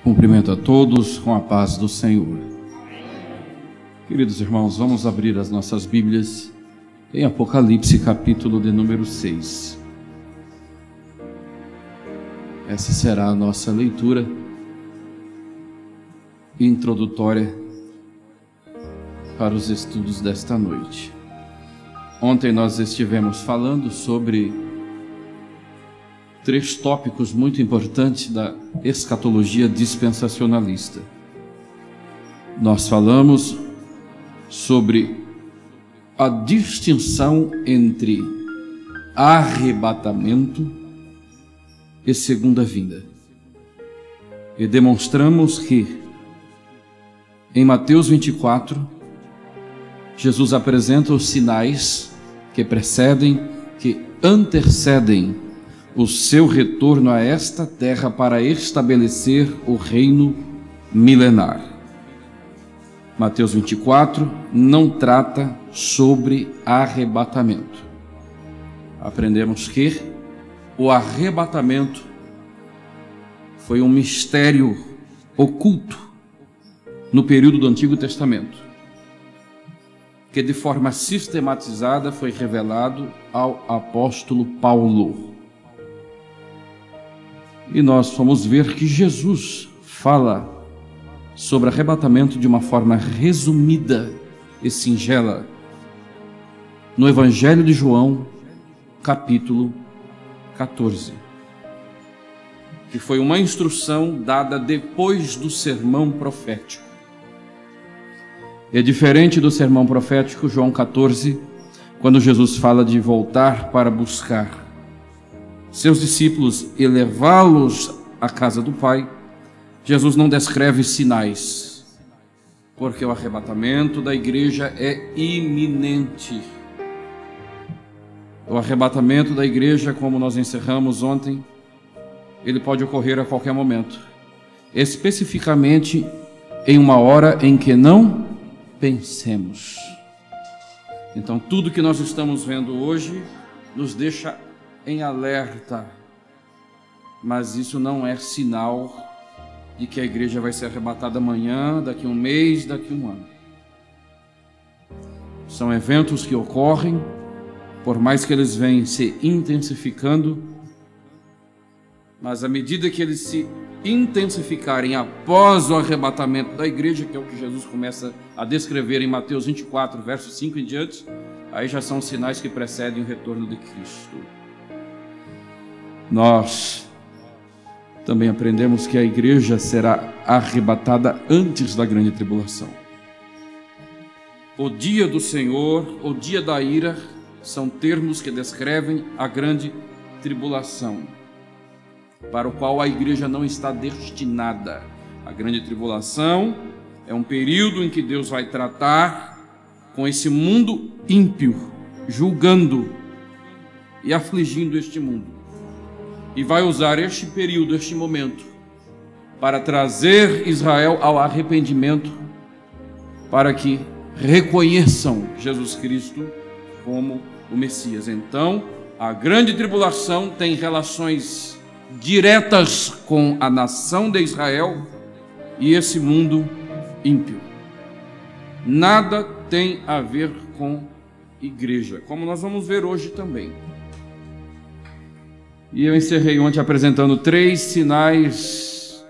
Cumprimento a todos com a paz do Senhor. Queridos irmãos, vamos abrir as nossas Bíblias em Apocalipse, capítulo de número 6. Essa será a nossa leitura introdutória para os estudos desta noite. Ontem nós estivemos falando sobre 3 tópicos muito importantes da escatologia dispensacionalista. Nós falamos sobre a distinção entre arrebatamento e segunda vinda. E demonstramos que em Mateus 24, Jesus apresenta os sinais que precedem, que antecedem o seu retorno a esta terra para estabelecer o reino milenar. Mateus 24 não trata sobre arrebatamento. Aprendemos que o arrebatamento foi um mistério oculto no período do Antigo Testamento, que de forma sistematizada foi revelado ao apóstolo Paulo. E nós vamos ver que Jesus fala sobre arrebatamento de uma forma resumida e singela no Evangelho de João, capítulo 14, que foi uma instrução dada depois do sermão profético. É diferente do sermão profético, João 14, quando Jesus fala de voltar para buscar seus discípulos e levá-los à casa do Pai. Jesus não descreve sinais, porque o arrebatamento da igreja é iminente. O arrebatamento da igreja, como nós encerramos ontem, ele pode ocorrer a qualquer momento, especificamente em uma hora em que não pensemos. Então, tudo que nós estamos vendo hoje nos deixa em alerta, mas isso não é sinal de que a igreja vai ser arrebatada amanhã, daqui a um mês, daqui a um ano. São eventos que ocorrem, por mais que eles venham se intensificando, mas à medida que eles se intensificarem após o arrebatamento da igreja, que é o que Jesus começa a descrever em Mateus 24, verso 5 em diante, aí já são sinais que precedem o retorno de Cristo. Nós também aprendemos que a igreja será arrebatada antes da grande tribulação. O dia do Senhor, o dia da ira, são termos que descrevem a grande tribulação, para o qual a igreja não está destinada. A grande tribulação é um período em que Deus vai tratar com esse mundo ímpio, julgando e afligindo este mundo. E vai usar este período, este momento, para trazer Israel ao arrependimento, para que reconheçam Jesus Cristo como o Messias. Então, a grande tribulação tem relações diretas com a nação de Israel e esse mundo ímpio. Nada tem a ver com igreja, como nós vamos ver hoje também. E eu encerrei ontem apresentando 3 sinais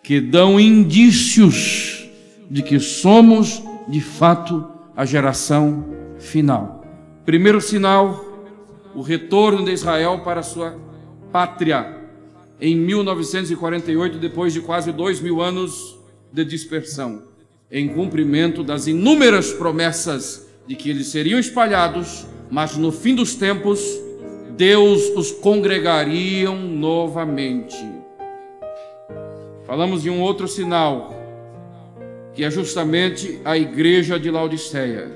que dão indícios de que somos, de fato, a geração final. Primeiro sinal, o retorno de Israel para sua pátria em 1948, depois de quase 2000 anos de dispersão, em cumprimento das inúmeras promessas de que eles seriam espalhados, mas no fim dos tempos Deus os congregariam novamente. Falamos de um outro sinal, que é justamente a igreja de Laodiceia,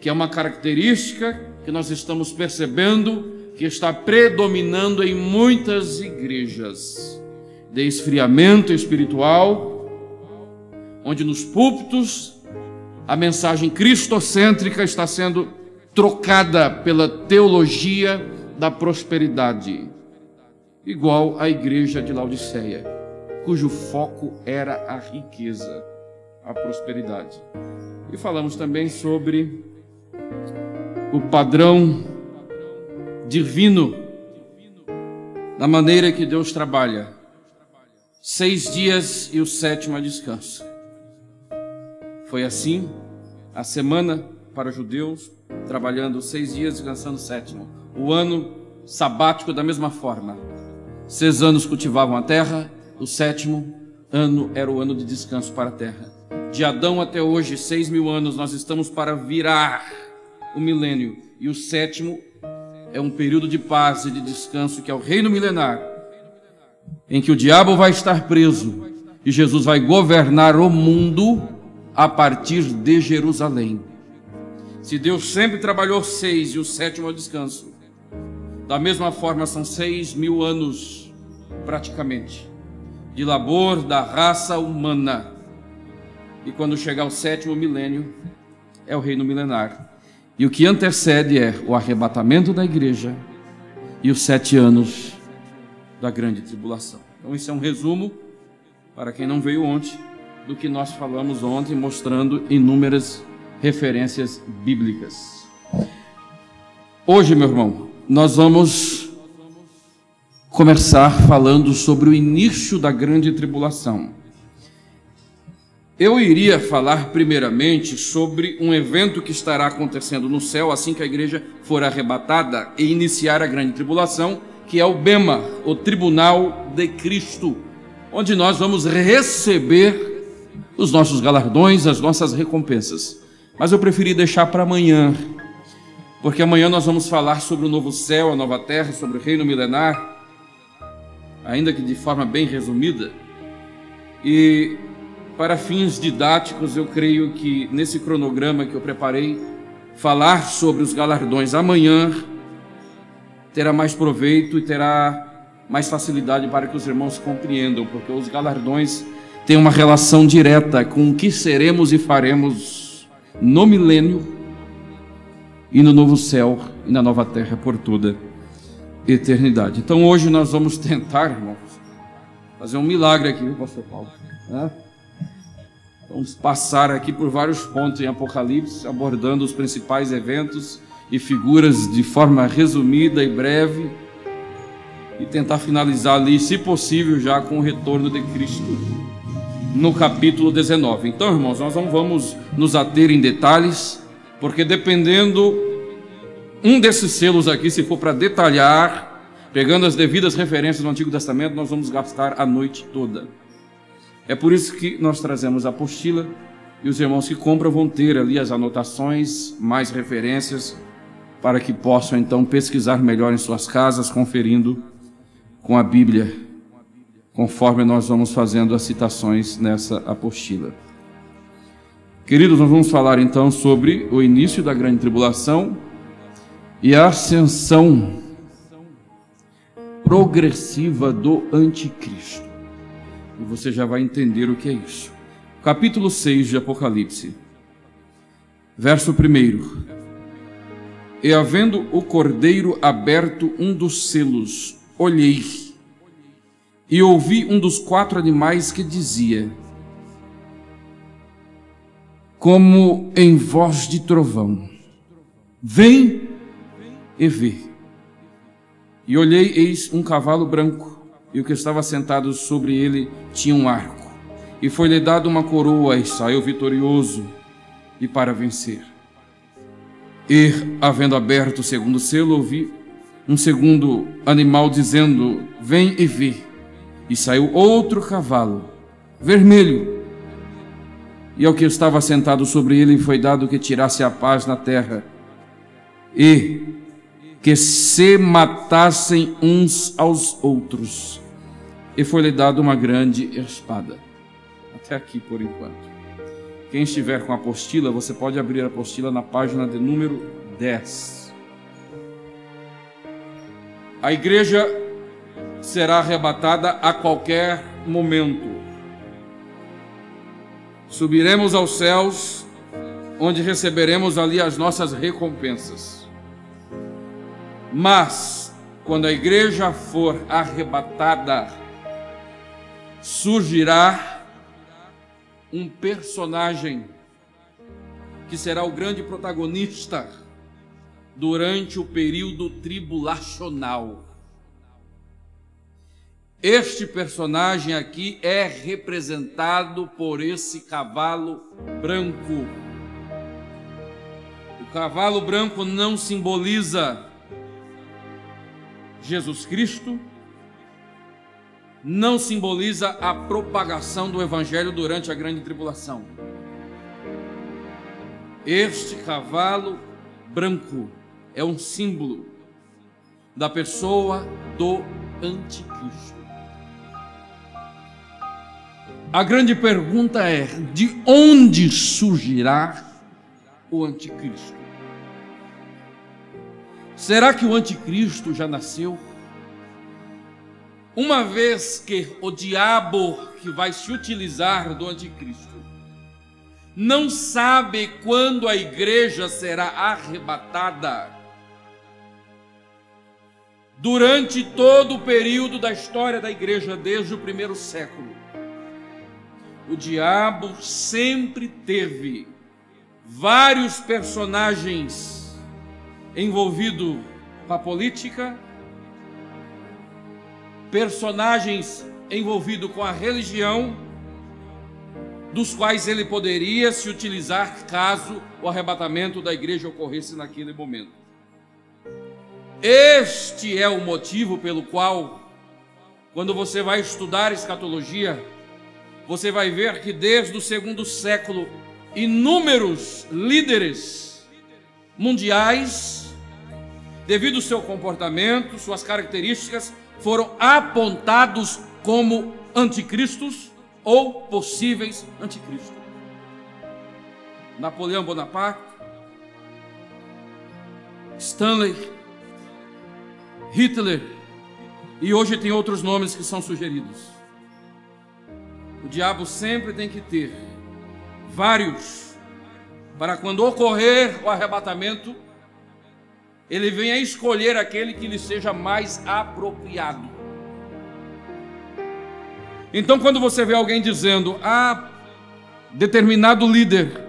que é uma característica que nós estamos percebendo que está predominando em muitas igrejas, de esfriamento espiritual, onde nos púlpitos a mensagem cristocêntrica está sendo trocada pela teologia da prosperidade, igual à igreja de Laodiceia. cujo foco era a riqueza, a prosperidade. E falamos também sobre o padrão divino da maneira que Deus trabalha. 6 dias e o 7º a descanso. Foi assim a semana para os judeus, trabalhando 6 dias, descansando o 7º. O ano sabático da mesma forma. 6 anos cultivavam a terra, o 7º ano era o ano de descanso para a terra. De Adão até hoje, 6.000 anos, nós estamos para virar o milênio. E o 7º é um período de paz e de descanso, que é o reino milenar, em que o diabo vai estar preso e Jesus vai governar o mundo a partir de Jerusalém. Se Deus sempre trabalhou 6 e o 7º é o descanso, da mesma forma são 6.000 anos, praticamente, de labor da raça humana. E quando chegar o 7º milênio, é o reino milenar. E o que antecede é o arrebatamento da igreja e os 7 anos da grande tribulação. Então isso é um resumo, para quem não veio ontem, do que nós falamos ontem, mostrando inúmeras referências bíblicas. Hoje, meu irmão, nós vamos começar falando sobre o início da grande tribulação. Eu iria falar primeiramente sobre um evento que estará acontecendo no céu assim que a igreja for arrebatada e iniciar a grande tribulação, que é o Bema, o Tribunal de Cristo, onde nós vamos receber os nossos galardões, as nossas recompensas. Mas eu preferi deixar para amanhã, porque amanhã nós vamos falar sobre o novo céu, a nova terra, sobre o reino milenar, ainda que de forma bem resumida. E para fins didáticos, eu creio que nesse cronograma que eu preparei, falar sobre os galardões amanhã terá mais proveito e terá mais facilidade para que os irmãos compreendam, porque os galardões têm uma relação direta com o que seremos e faremos no milênio e no novo céu e na nova terra por toda eternidade. Então hoje nós vamos tentar, irmãos, fazer um milagre aqui, pastor Paulo, né? Vamos passar aqui por vários pontos em Apocalipse, abordando os principais eventos e figuras de forma resumida e breve, e tentar finalizar ali, se possível, já com o retorno de Cristo no capítulo 19. Então, irmãos, nós não vamos nos ater em detalhes, porque dependendo um desses selos aqui, se for para detalhar, pegando as devidas referências do Antigo Testamento, nós vamos gastar a noite toda. É por isso que nós trazemos a apostila, e os irmãos que compram vão ter ali as anotações, mais referências, para que possam então pesquisar melhor em suas casas, conferindo com a Bíblia, conforme nós vamos fazendo as citações nessa apostila. Queridos, nós vamos falar então sobre o início da grande tribulação e a ascensão progressiva do anticristo. E você já vai entender o que é isso. Capítulo 6 de Apocalipse, verso 1. E havendo o cordeiro aberto um dos selos, olhei, e ouvi um dos 4 animais que dizia, como em voz de trovão, vem e vê. E olhei, eis um cavalo branco, e o que estava sentado sobre ele tinha um arco, e foi-lhe dado uma coroa, e saiu vitorioso, e para vencer. E, havendo aberto o segundo selo, ouvi um segundo animal dizendo, vem e vê. E saiu outro cavalo, vermelho, e ao que estava sentado sobre ele foi dado que tirasse a paz na terra, e que se matassem uns aos outros. E foi-lhe dado uma grande espada. Até aqui por enquanto. Quem estiver com a apostila, você pode abrir a apostila na página de número 10. A igreja será arrebatada a qualquer momento. Subiremos aos céus, onde receberemos ali as nossas recompensas. Mas, quando a igreja for arrebatada, surgirá um personagem que será o grande protagonista durante o período tribulacional. Este personagem aqui é representado por esse cavalo branco. O cavalo branco não simboliza Jesus Cristo, não simboliza a propagação do Evangelho durante a grande tribulação. Este cavalo branco é um símbolo da pessoa do Anticristo. A grande pergunta é: de onde surgirá o Anticristo? Será que o Anticristo já nasceu? Uma vez que o diabo que vai se utilizar do Anticristo não sabe quando a igreja será arrebatada, durante todo o período da história da igreja, desde o primeiro século, o diabo sempre teve vários personagens envolvidos com a política, personagens envolvidos com a religião, dos quais ele poderia se utilizar caso o arrebatamento da igreja ocorresse naquele momento. Este é o motivo pelo qual, quando você vai estudar escatologia, você vai ver que desde o segundo século, inúmeros líderes mundiais, devido ao seu comportamento, suas características, foram apontados como anticristos ou possíveis anticristos. Napoleão Bonaparte, Stanley, Hitler, e hoje tem outros nomes que são sugeridos. O diabo sempre tem que ter vários, para quando ocorrer o arrebatamento, ele venha escolher aquele que lhe seja mais apropriado. Então, quando você vê alguém dizendo: determinado líder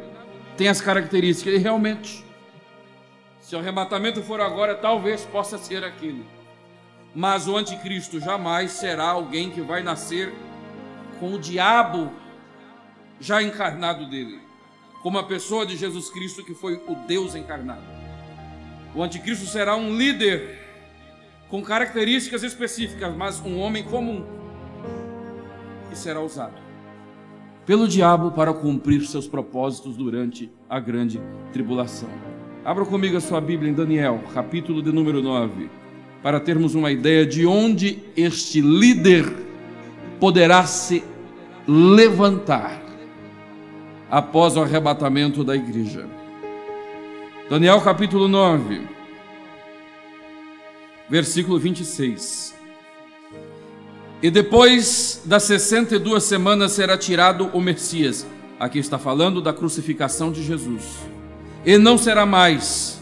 tem as características, e realmente, se o arrebatamento for agora, talvez possa ser aquele. Mas o anticristo jamais será alguém que vai nascer com o diabo já encarnado dele, como a pessoa de Jesus Cristo, que foi o Deus encarnado. O anticristo será um líder com características específicas, mas um homem comum, que será usado pelo diabo para cumprir seus propósitos durante a grande tribulação. Abra comigo a sua Bíblia em Daniel, capítulo de número 9, para termos uma ideia de onde este líder poderá se levantar após o arrebatamento da igreja. Daniel capítulo 9, versículo 26. E depois das 62 semanas será tirado o Messias. Aqui está falando da crucificação de Jesus. E não será mais,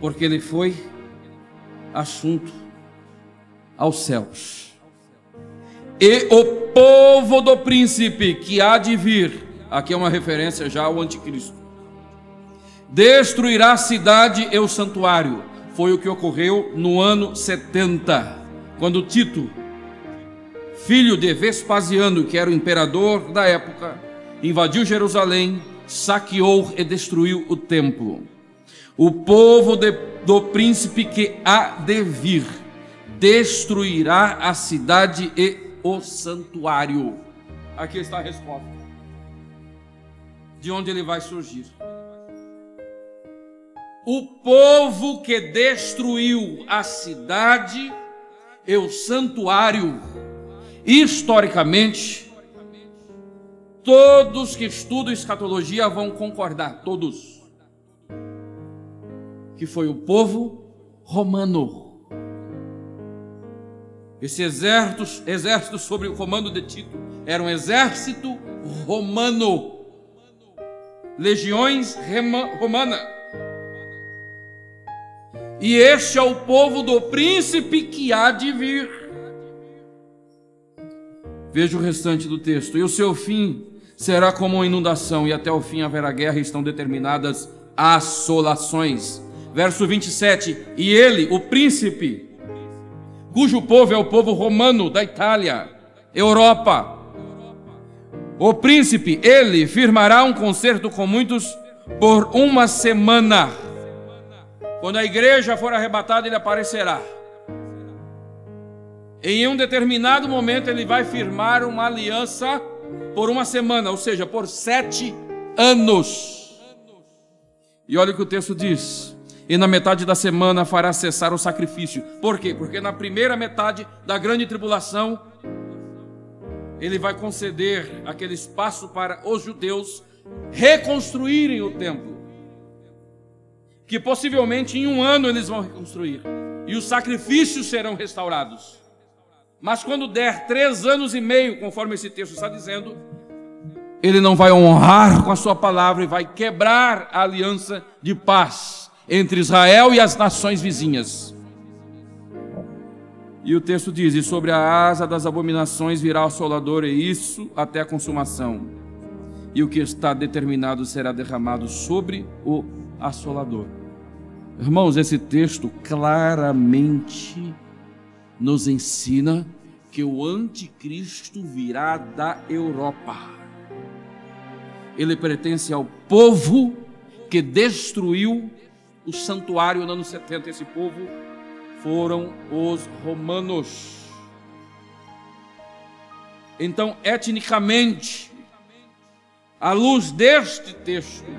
porque ele foi assunto aos céus. E o povo do príncipe que há de vir, aqui é uma referência já ao anticristo, destruirá a cidade e o santuário. Foi o que ocorreu no ano 70, quando Tito, filho de Vespasiano, que era o imperador da época, invadiu Jerusalém, saqueou e destruiu o templo. O povo do príncipe que há de vir destruirá a cidade e o santuário. Aqui está a resposta de onde ele vai surgir. O povo que destruiu a cidade e o santuário, historicamente, todos que estudam escatologia vão concordar, todos, que foi o povo romano. Esse exército sob o comando de Tito era um exército romano, legiões romanas. E este é o povo do príncipe que há de vir. Veja o restante do texto. E o seu fim será como uma inundação, e até o fim haverá guerra, e estão determinadas assolações. Verso 27. E ele, o príncipe, cujo povo é o povo romano da Itália, Europa, o príncipe, ele firmará um concerto com muitos por uma semana. Quando a igreja for arrebatada, ele aparecerá. Em um determinado momento ele vai firmar uma aliança por uma semana, ou seja, por 7 anos. E olha o que o texto diz: e na metade da semana fará cessar o sacrifício. Por quê? Porque na primeira metade da grande tribulação ele vai conceder aquele espaço para os judeus reconstruírem o templo, que possivelmente em 1 ano eles vão reconstruir, e os sacrifícios serão restaurados. Mas quando der 3 anos e meio, conforme esse texto está dizendo, ele não vai honrar com a sua palavra e vai quebrar a aliança de paz entre Israel e as nações vizinhas. E o texto diz: e sobre a asa das abominações virá o assolador, e isso até a consumação. E o que está determinado será derramado sobre o assolador. Irmãos, esse texto claramente nos ensina que o anticristo virá da Europa. Ele pertence ao povo que destruiu o santuário no ano 70. Esse povo foram os romanos. Então, etnicamente, à luz deste texto,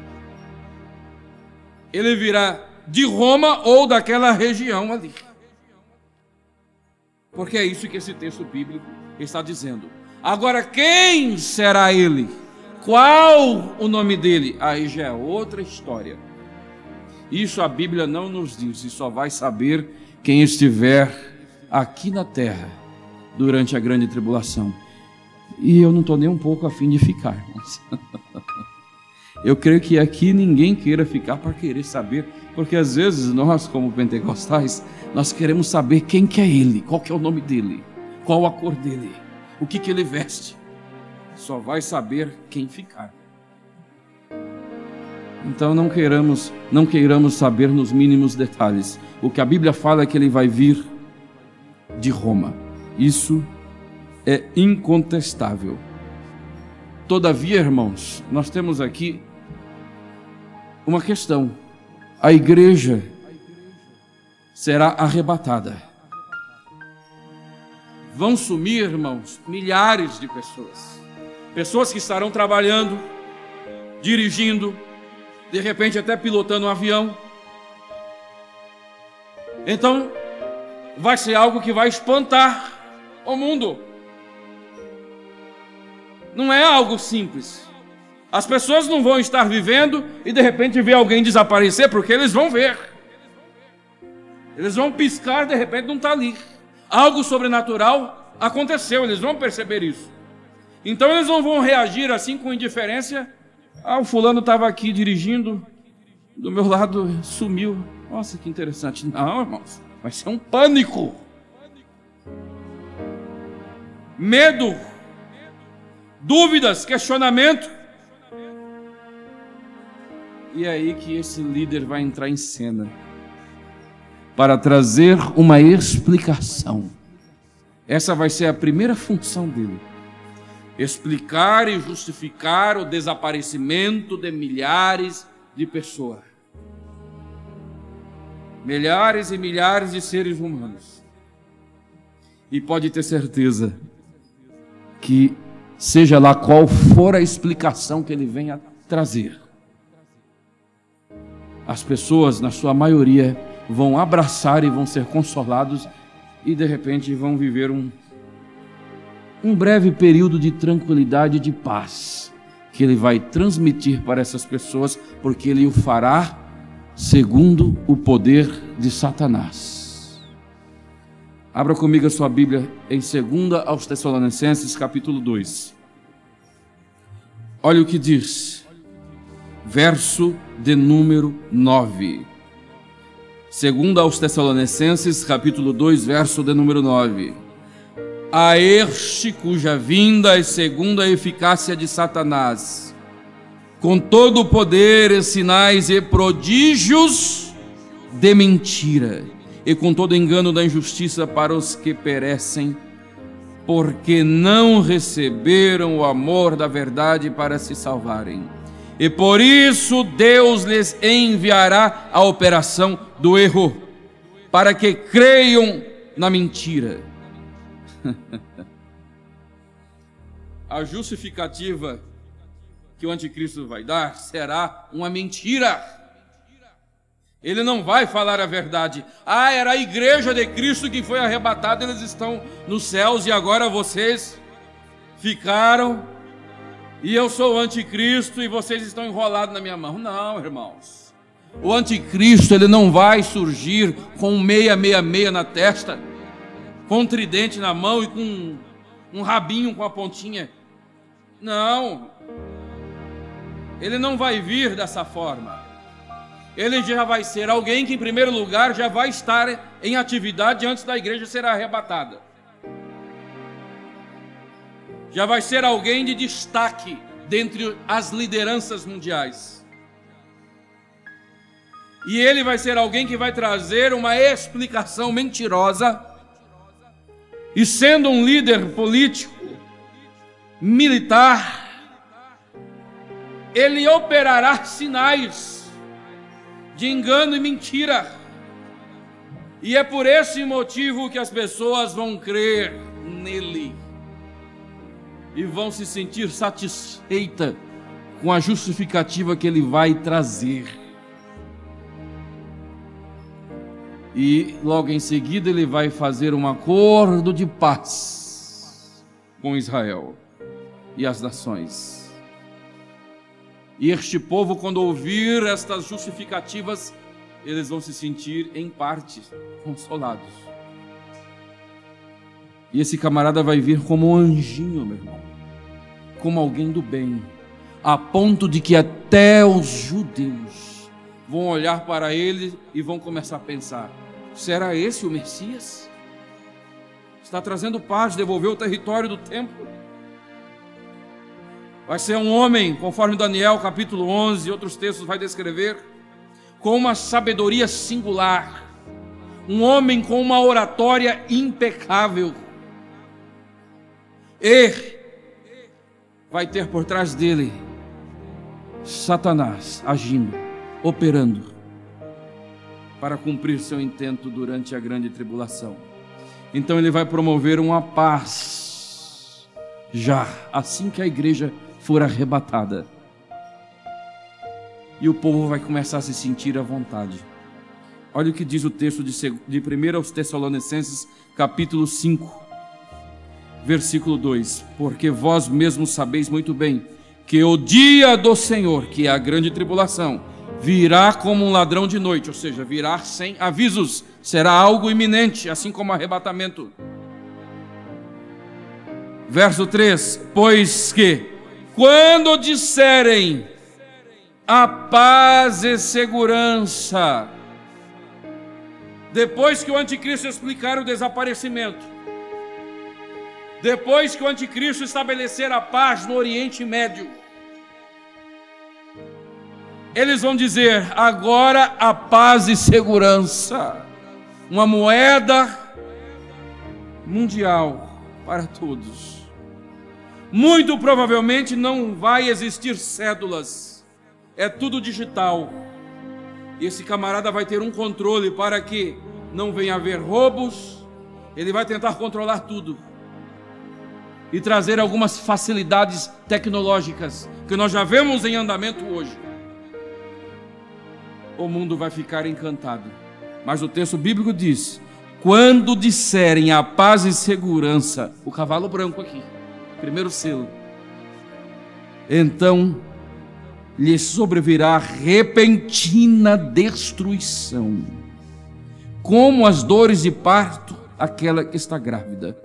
ele virá de Roma ou daquela região ali. Porque é isso que esse texto bíblico está dizendo. Agora, quem será ele? Qual o nome dele? Aí já é outra história. Isso a Bíblia não nos diz, e só vai saber quem estiver aqui na terra durante a grande tribulação. E eu não estou nem um pouco a fim de ficar, irmãos. Eu creio que aqui ninguém queira ficar para querer saber, porque às vezes nós, como pentecostais, nós queremos saber quem que é ele, qual que é o nome dele, qual a cor dele, o que ele veste. Só vai saber quem ficar. Então não queiramos saber nos mínimos detalhes. O que a Bíblia fala é que ele vai vir de Roma. Isso é incontestável. Todavia, irmãos, nós temos aqui uma questão. A igreja será arrebatada. Vão sumir, irmãos, milhares de pessoas. Pessoas que estarão trabalhando, dirigindo, de repente até pilotando um avião. Então, vai ser algo que vai espantar o mundo. Não é algo simples. As pessoas não vão estar vivendo e de repente ver alguém desaparecer, porque eles vão ver. Eles vão piscar, de repente não está ali. Algo sobrenatural aconteceu, eles vão perceber isso. Então eles não vão reagir assim com indiferença. Ah, o fulano estava aqui dirigindo, do meu lado sumiu. Nossa, que interessante. Não, irmãos, vai ser um pânico. Medo, dúvidas, questionamento. E é aí que esse líder vai entrar em cena para trazer uma explicação. Essa vai ser a primeira função dele: explicar e justificar o desaparecimento de milhares de pessoas. Milhares e milhares de seres humanos. E pode ter certeza que, seja lá qual for a explicação que ele venha trazer, as pessoas, na sua maioria, vão abraçar e vão ser consolados e de repente vão viver um breve período de tranquilidade e de paz que ele vai transmitir para essas pessoas, porque ele o fará segundo o poder de Satanás. Abra comigo a sua Bíblia em 2 aos Tessalonicenses, capítulo 2. Olha o que diz, verso de número 9. 2 aos Tessalonicenses, capítulo 2, verso de número 9. a este cuja vinda é segundo a eficácia de Satanás, com todo o poder e sinais e prodígios de mentira, e com todo engano da injustiça para os que perecem, porque não receberam o amor da verdade para se salvarem. E por isso Deus lhes enviará a operação do erro, para que creiam na mentira. A justificativa que o anticristo vai dar será uma mentira. Ele não vai falar a verdade. Ah, era a igreja de Cristo que foi arrebatada, eles estão nos céus e agora vocês ficaram, e eu sou o anticristo e vocês estão enrolados na minha mão. Não, irmãos. O anticristo, ele não vai surgir com 666 na testa, com um tridente na mão e com um rabinho com a pontinha. Não. Ele não vai vir dessa forma. Ele já vai ser alguém que, em primeiro lugar, já vai estar em atividade antes da igreja ser arrebatada. Já vai ser alguém de destaque dentre as lideranças mundiais. E ele vai ser alguém que vai trazer uma explicação mentirosa. E sendo um líder político, militar, ele operará sinais de engano e mentira. E é por esse motivo que as pessoas vão crer nele e vão se sentir satisfeitas com a justificativa que ele vai trazer. E logo em seguida ele vai fazer um acordo de paz com Israel e as nações. E este povo, quando ouvir estas justificativas, eles vão se sentir, em parte, consolados. E esse camarada vai vir como um anjinho, meu irmão, como alguém do bem, a ponto de que até os judeus vão olhar para ele e vão começar a pensar: será esse o Messias? Está trazendo paz, devolveu o território do templo. Vai ser um homem, conforme Daniel capítulo 11 e outros textos vai descrever, com uma sabedoria singular, um homem com uma oratória impecável, e vai ter por trás dele Satanás agindo, operando, para cumprir seu intento durante a grande tribulação. Então ele vai promover uma paz, já assim que a igreja for arrebatada, e o povo vai começar a se sentir à vontade. Olha o que diz o texto de 1 aos Tessalonicenses, capítulo 5, versículo 2: porque vós mesmos sabeis muito bem que o dia do Senhor, que é a grande tribulação, virá como um ladrão de noite, ou seja, virá sem avisos, será algo iminente, assim como o arrebatamento. Verso 3: pois que quando disserem a paz e segurança, depois que o anticristo explicar o desaparecimento, depois que o anticristo estabelecer a paz no Oriente Médio, eles vão dizer: agora a paz e segurança, uma moeda mundial para todos. Muito provavelmente não vai existir cédulas, é tudo digital. E esse camarada vai ter um controle para que não venha haver roubos. Ele vai tentar controlar tudo e trazer algumas facilidades tecnológicas que nós já vemos em andamento hoje. O mundo vai ficar encantado. Mas o texto bíblico diz: quando disserem a paz e segurança, o cavalo branco aqui, primeiro selo, então lhes sobrevirá repentina destruição, como as dores de parto aquela que está grávida,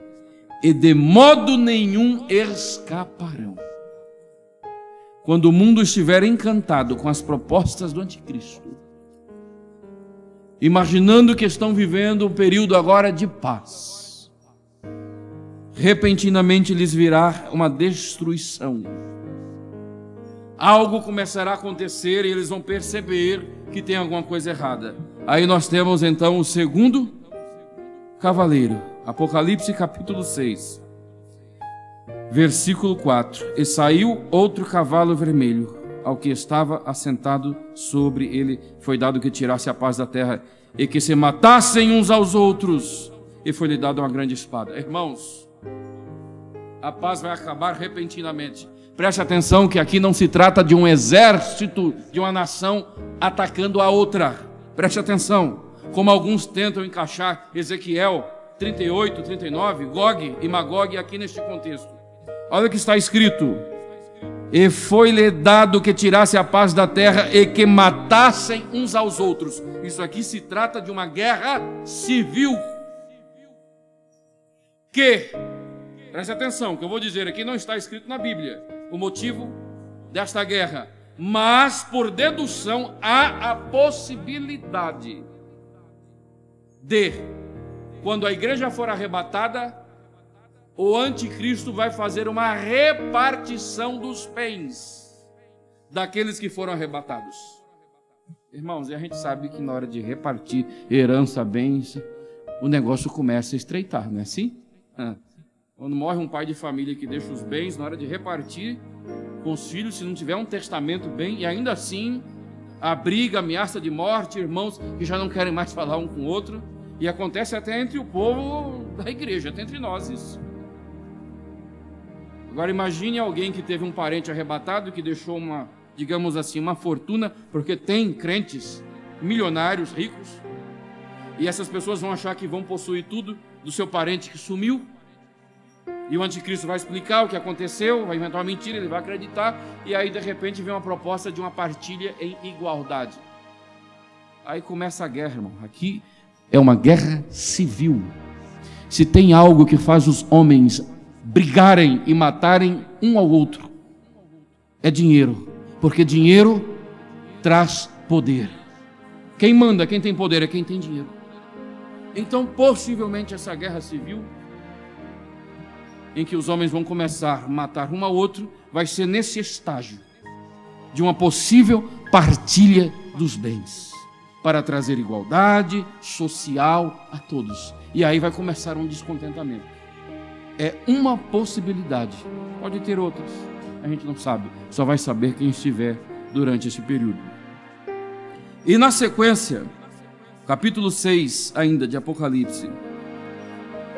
e de modo nenhum escaparão. Quando o mundo estiver encantado com as propostas do anticristo, imaginando que estão vivendo um período agora de paz, repentinamente lhes virá uma destruição. Algo começará a acontecer e eles vão perceber que tem alguma coisa errada. Aí nós temos então o segundo cavaleiro. Apocalipse capítulo 6, versículo 4. E saiu outro cavalo vermelho, ao que estava assentado sobre ele foi dado que tirasse a paz da terra e que se matassem uns aos outros, e foi-lhe dada uma grande espada. Irmãos, a paz vai acabar repentinamente. Preste atenção que aqui não se trata de um exército, de uma nação atacando a outra. Preste atenção, como alguns tentam encaixar Ezequiel 38, 39, Gog e Magog aqui neste contexto. Olha o que está escrito: e foi-lhe dado que tirasse a paz da terra e que matassem uns aos outros. Isso aqui se trata de uma guerra civil. Preste atenção, que eu vou dizer aqui não está escrito na Bíblia o motivo desta guerra, mas por dedução há a possibilidade de, quando a igreja for arrebatada, o anticristo vai fazer uma repartição dos bens daqueles que foram arrebatados. Irmãos, e a gente sabe que na hora de repartir herança, bens, o negócio começa a estreitar, não é assim? Quando morre um pai de família que deixa os bens, na hora de repartir com os filhos, se não tiver um testamento bem, e ainda assim a briga, a ameaça de morte, irmãos que já não querem mais falar um com o outro, e acontece até entre o povo da igreja, até entre nós isso. Agora imagine alguém que teve um parente arrebatado, que deixou uma, digamos assim, uma fortuna, porque tem crentes milionários, ricos, e essas pessoas vão achar que vão possuir tudo do seu parente que sumiu, e o anticristo vai explicar o que aconteceu, vai inventar uma mentira, ele vai acreditar, e aí de repente vem uma proposta de uma partilha em igualdade. Aí começa a guerra, irmão. Aqui é uma guerra civil. Se tem algo que faz os homens brigarem e matarem um ao outro, é dinheiro, porque dinheiro traz poder. Quem manda, quem tem poder é quem tem dinheiro. Então possivelmente essa guerra civil, em que os homens vão começar a matar um ao outro, vai ser nesse estágio de uma possível partilha dos bens, para trazer igualdade social a todos. E aí vai começar um descontentamento. É uma possibilidade, pode ter outras, a gente não sabe, só vai saber quem estiver durante esse período. E na sequência, capítulo 6 ainda de Apocalipse,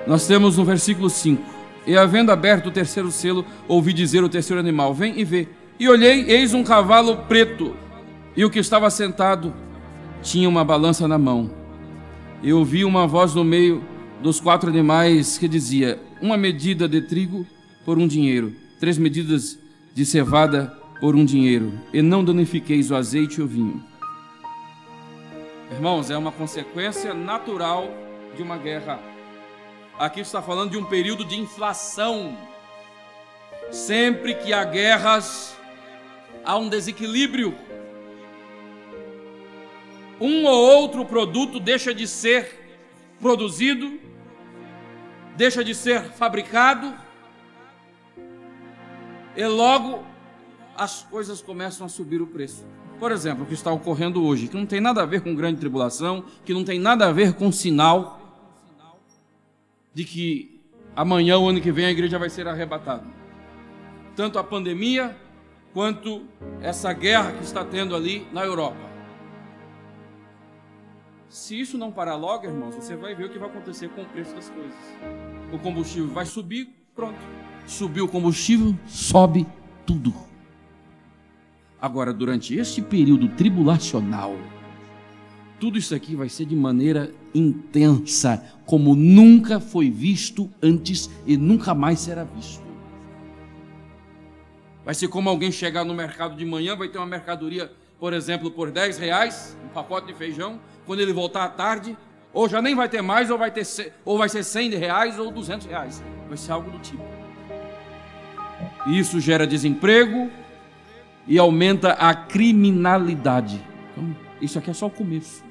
nós temos no versículo 5: e havendo aberto o terceiro selo, ouvi dizer o terceiro animal: vem e vê. E olhei, eis um cavalo preto, e o que estava sentado tinha uma balança na mão. E ouvi uma voz no meio dos 4 animais que dizia: uma medida de trigo por 1 dinheiro, 3 medidas de cevada por 1 dinheiro, e não danifiqueis o azeite e o vinho. Irmãos, é uma consequência natural de uma guerra. Aqui está falando de um período de inflação. Sempre que há guerras, há um desequilíbrio. Um ou outro produto deixa de ser produzido, deixa de ser fabricado, e logo as coisas começam a subir o preço. Por exemplo, o que está ocorrendo hoje, que não tem nada a ver com grande tribulação, que não tem nada a ver com sinal de que amanhã, o ano que vem, a igreja vai ser arrebatada. Tanto a pandemia, quanto essa guerra que está tendo ali na Europa. Se isso não parar logo, irmãos, você vai ver o que vai acontecer com o preço das coisas. O combustível vai subir, pronto. Subiu o combustível, sobe tudo. Agora, durante este período tribulacional, tudo isso aqui vai ser de maneira intensa, como nunca foi visto antes e nunca mais será visto. Vai ser como alguém chegar no mercado de manhã, vai ter uma mercadoria, por exemplo, por R$10, um pacote de feijão. Quando ele voltar à tarde, ou já nem vai ter mais, ou vai ser R$100 ou R$200. Vai ser algo do tipo. Isso gera desemprego e aumenta a criminalidade. Então, isso aqui é só o começo.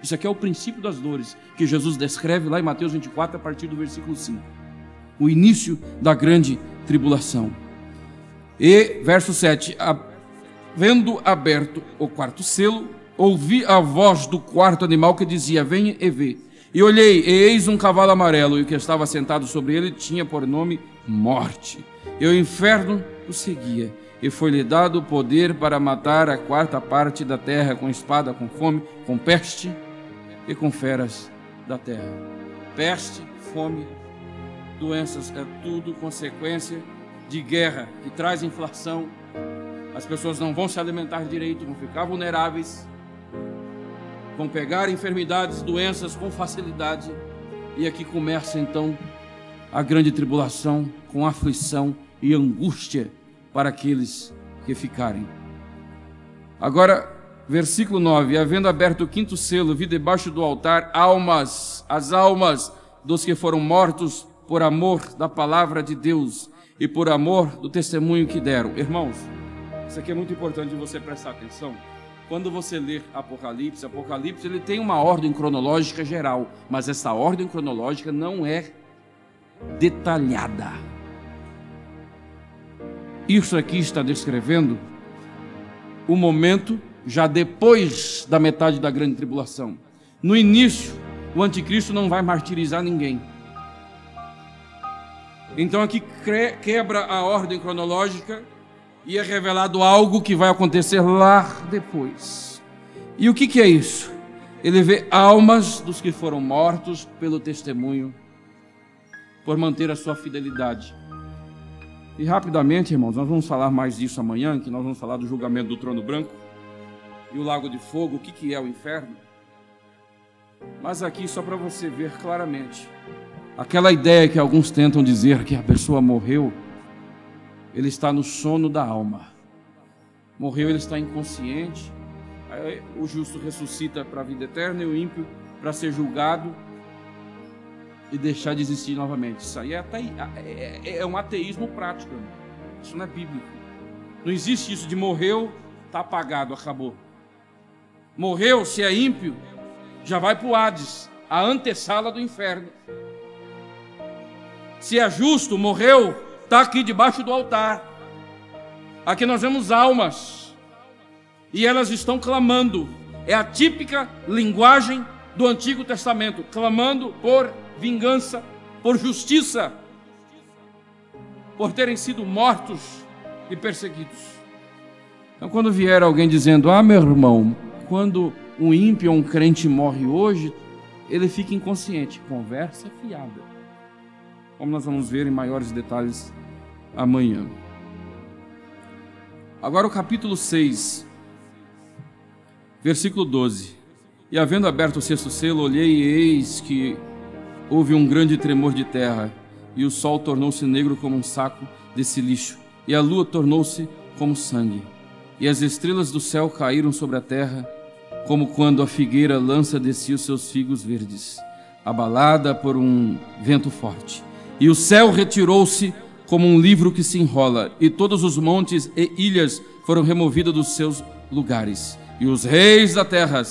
Isso aqui é o princípio das dores, que Jesus descreve lá em Mateus 24, a partir do versículo 5. o início da grande tribulação. E, verso 7, vendo aberto o quarto selo, ouvi a voz do quarto animal que dizia: venha e vê. E olhei, e eis um cavalo amarelo, e o que estava sentado sobre ele tinha por nome Morte. E o inferno o seguia, e foi-lhe dado o poder para matar a quarta parte da terra com espada, com fome, com peste e com feras da terra. Peste, fome, doenças, é tudo consequência de guerra, que traz inflação. As pessoas não vão se alimentar direito, vão ficar vulneráveis, vão pegar enfermidades, doenças com facilidade. E aqui começa então a grande tribulação, com aflição e angústia para aqueles que ficarem. Agora, versículo 9: havendo aberto o quinto selo, vi debaixo do altar as almas dos que foram mortos por amor da palavra de Deus e por amor do testemunho que deram. Irmãos, isso aqui é muito importante você prestar atenção. Quando você ler Apocalipse, ele tem uma ordem cronológica geral, mas essa ordem cronológica não é detalhada. Isso aqui está descrevendo o momento já depois da metade da grande tribulação. No início, o anticristo não vai martirizar ninguém. Então aqui quebra a ordem cronológica e é revelado algo que vai acontecer lá depois. E o que é isso? Ele vê almas dos que foram mortos pelo testemunho, por manter a sua fidelidade. E rapidamente, irmãos, nós vamos falar mais disso amanhã, que nós vamos falar do julgamento do trono branco e o lago de fogo, o que é o inferno. Mas aqui só para você ver claramente, aquela ideia que alguns tentam dizer que a pessoa morreu, ele está no sono da alma. Morreu, ele está inconsciente. Aí o justo ressuscita para a vida eterna e o ímpio para ser julgado e deixar de existir novamente. Isso aí é um ateísmo prático. Isso não é bíblico. Não existe isso de morreu, está apagado, acabou. Morreu, se é ímpio, já vai para o Hades, a antessala do inferno. Se é justo, morreu, está aqui debaixo do altar. Aqui nós vemos almas e elas estão clamando. É a típica linguagem do Antigo Testamento, clamando por vingança, por justiça, por terem sido mortos e perseguidos. Então, quando vier alguém dizendo: meu irmão, quando um ímpio ou um crente morre hoje, ele fica inconsciente. Conversa fiada, como nós vamos ver em maiores detalhes amanhã. Agora o capítulo 6, versículo 12. E havendo aberto o sexto selo, olhei e eis que houve um grande tremor de terra, e o sol tornou-se negro como um saco de cilixo, e a lua tornou-se como sangue, e as estrelas do céu caíram sobre a terra, como quando a figueira lança de si os seus figos verdes, abalada por um vento forte. E o céu retirou-se como um livro que se enrola, e todos os montes e ilhas foram removidos dos seus lugares. E os reis da terra,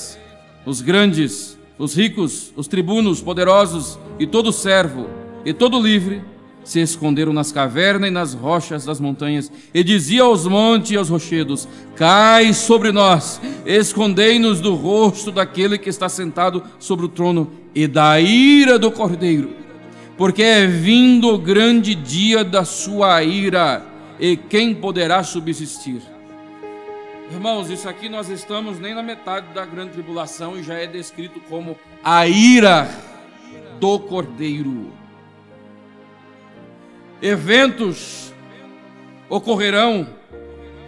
os grandes, os ricos, os tribunos, poderosos, e todo servo, e todo livre, se esconderam nas cavernas e nas rochas das montanhas, e dizia aos montes e aos rochedos: cai sobre nós, escondei-nos do rosto daquele que está sentado sobre o trono e da ira do Cordeiro, porque é vindo o grande dia da sua ira, e quem poderá subsistir? Irmãos, isso aqui nós estamos nem na metade da grande tribulação e já é descrito como a ira do Cordeiro. Eventos ocorrerão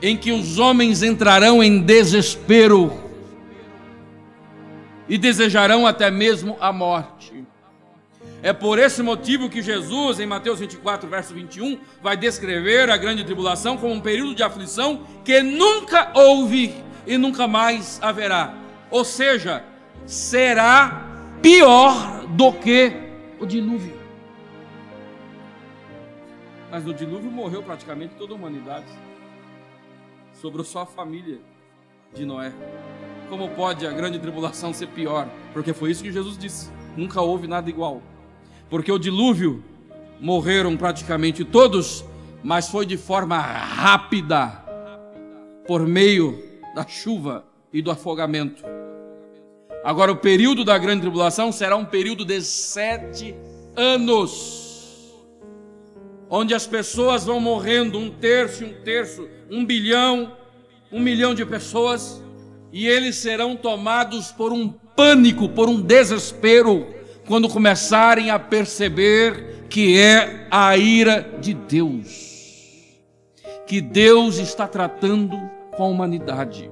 em que os homens entrarão em desespero e desejarão até mesmo a morte. É por esse motivo que Jesus, em Mateus 24, verso 21, vai descrever a grande tribulação como um período de aflição que nunca houve e nunca mais haverá. Ou seja, será pior do que o dilúvio. Mas no dilúvio morreu praticamente toda a humanidade. Sobrou só a família de Noé. Como pode a grande tribulação ser pior? Porque foi isso que Jesus disse. Nunca houve nada igual. Porque o dilúvio morreram praticamente todos, mas foi de forma rápida, por meio da chuva e do afogamento. Agora, o período da grande tribulação será um período de 7 anos, onde as pessoas vão morrendo, um terço, 1 bilhão, 1 milhão de pessoas, e eles serão tomados por um pânico, por um desespero, quando começarem a perceber que é a ira de Deus, que Deus está tratando com a humanidade.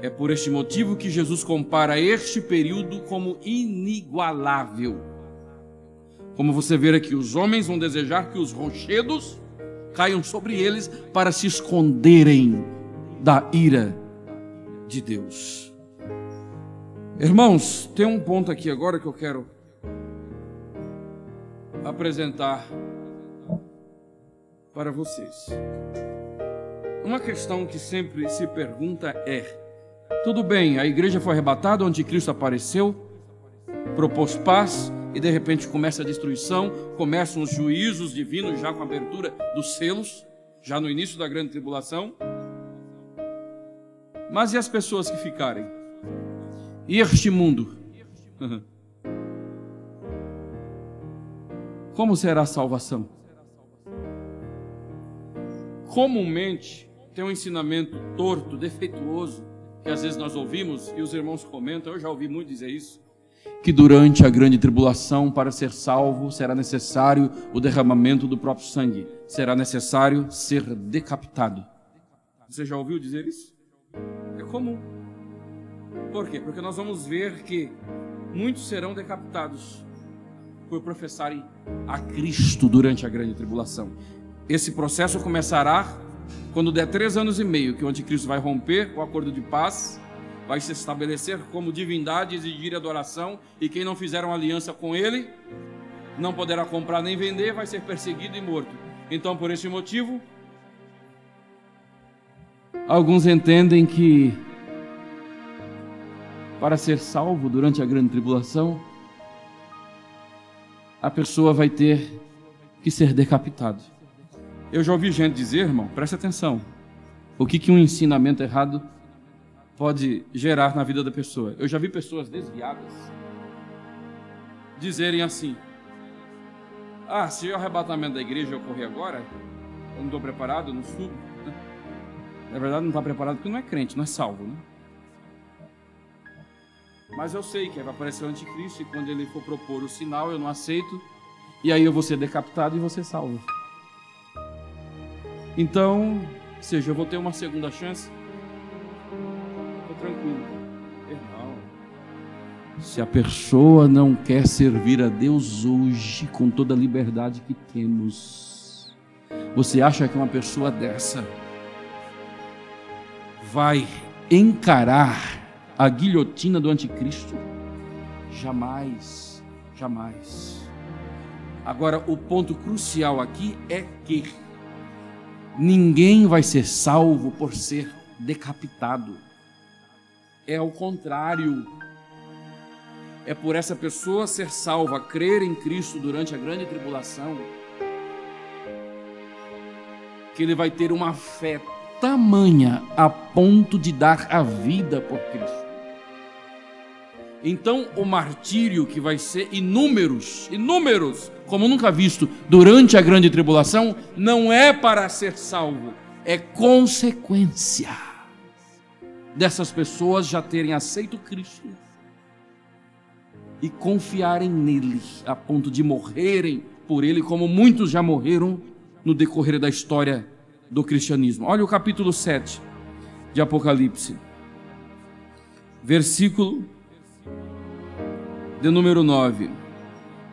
É por este motivo que Jesus compara este período como inigualável. Como você vê aqui, os homens vão desejar que os rochedos caiam sobre eles para se esconderem da ira de Deus. Irmãos, tem um ponto aqui agora que eu quero apresentar para vocês. Uma questão que sempre se pergunta é: tudo bem, a igreja foi arrebatada, o anticristo apareceu, propôs paz, e de repente começa a destruição, começam os juízos divinos já com a abertura dos selos, já no início da grande tribulação. Mas e as pessoas que ficarem? E este mundo? Como será a salvação? Comumente tem um ensinamento torto, defeituoso, que às vezes nós ouvimos e os irmãos comentam, eu já ouvi muito dizer isso, que durante a grande tribulação, para ser salvo, será necessário o derramamento do próprio sangue, será necessário ser decapitado. Você já ouviu dizer isso? É comum. Por quê? Porque nós vamos ver que muitos serão decapitados por professarem a Cristo durante a grande tribulação. Esse processo começará quando der 3 anos e meio, que o anticristo vai romper o acordo de paz, vai se estabelecer como divindade, exigir adoração, e quem não fizer uma aliança com ele não poderá comprar nem vender, vai ser perseguido e morto. Então, por esse motivo, alguns entendem que para ser salvo durante a grande tribulação, a pessoa vai ter que ser decapitada. Eu já ouvi gente dizer, irmão, preste atenção, o que um ensinamento errado pode gerar na vida da pessoa. Eu já vi pessoas desviadas dizerem assim: se o arrebatamento da igreja ocorrer agora, eu não estou preparado, não subo. Na verdade não está preparado porque não é crente, não é salvo, né? Mas eu sei que vai aparecer o anticristo, e quando ele for propor o sinal, eu não aceito, e aí eu vou ser decapitado e vou ser salvo. Então, ou seja, eu vou ter uma segunda chance. Estou tranquilo. Irmão, se a pessoa não quer servir a Deus hoje com toda a liberdade que temos, você acha que uma pessoa dessa vai encarar a guilhotina do anticristo? Jamais, jamais. Agora, o ponto crucial aqui é que ninguém vai ser salvo por ser decapitado. É ao contrário. É por essa pessoa ser salva, crer em Cristo durante a grande tribulação, que ele vai ter uma fé tamanha a ponto de dar a vida por Cristo. Então o martírio, que vai ser inúmeros, como nunca visto durante a grande tribulação, não é para ser salvo, é consequência dessas pessoas já terem aceito Cristo e confiarem nele a ponto de morrerem por ele, como muitos já morreram no decorrer da história do cristianismo. Olha o capítulo 7 de Apocalipse, versículo de número 9.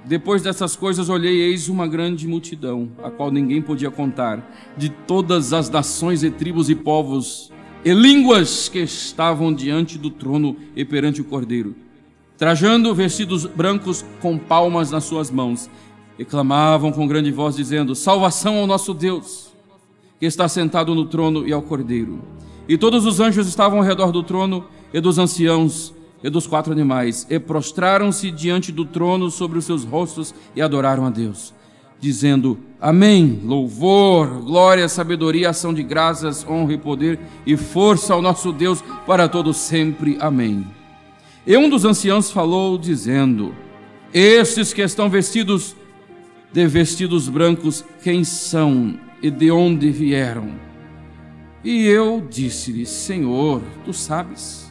Depois dessas coisas olhei, eis uma grande multidão, a qual ninguém podia contar, de todas as nações e tribos e povos e línguas, que estavam diante do trono e perante o Cordeiro, trajando vestidos brancos com palmas nas suas mãos, e clamavam com grande voz, dizendo: salvação ao nosso Deus, que está sentado no trono, e ao Cordeiro. E todos os anjos estavam ao redor do trono e dos anciãos, e dos 4 animais, e prostraram-se diante do trono sobre os seus rostos e adoraram a Deus, dizendo: Amém, louvor, glória, sabedoria, ação de graças, honra e poder e força ao nosso Deus para todo sempre. Amém. E um dos anciãos falou, dizendo: Estes que estão vestidos de vestidos brancos, quem são e de onde vieram? E eu disse-lhe: Senhor, tu sabes.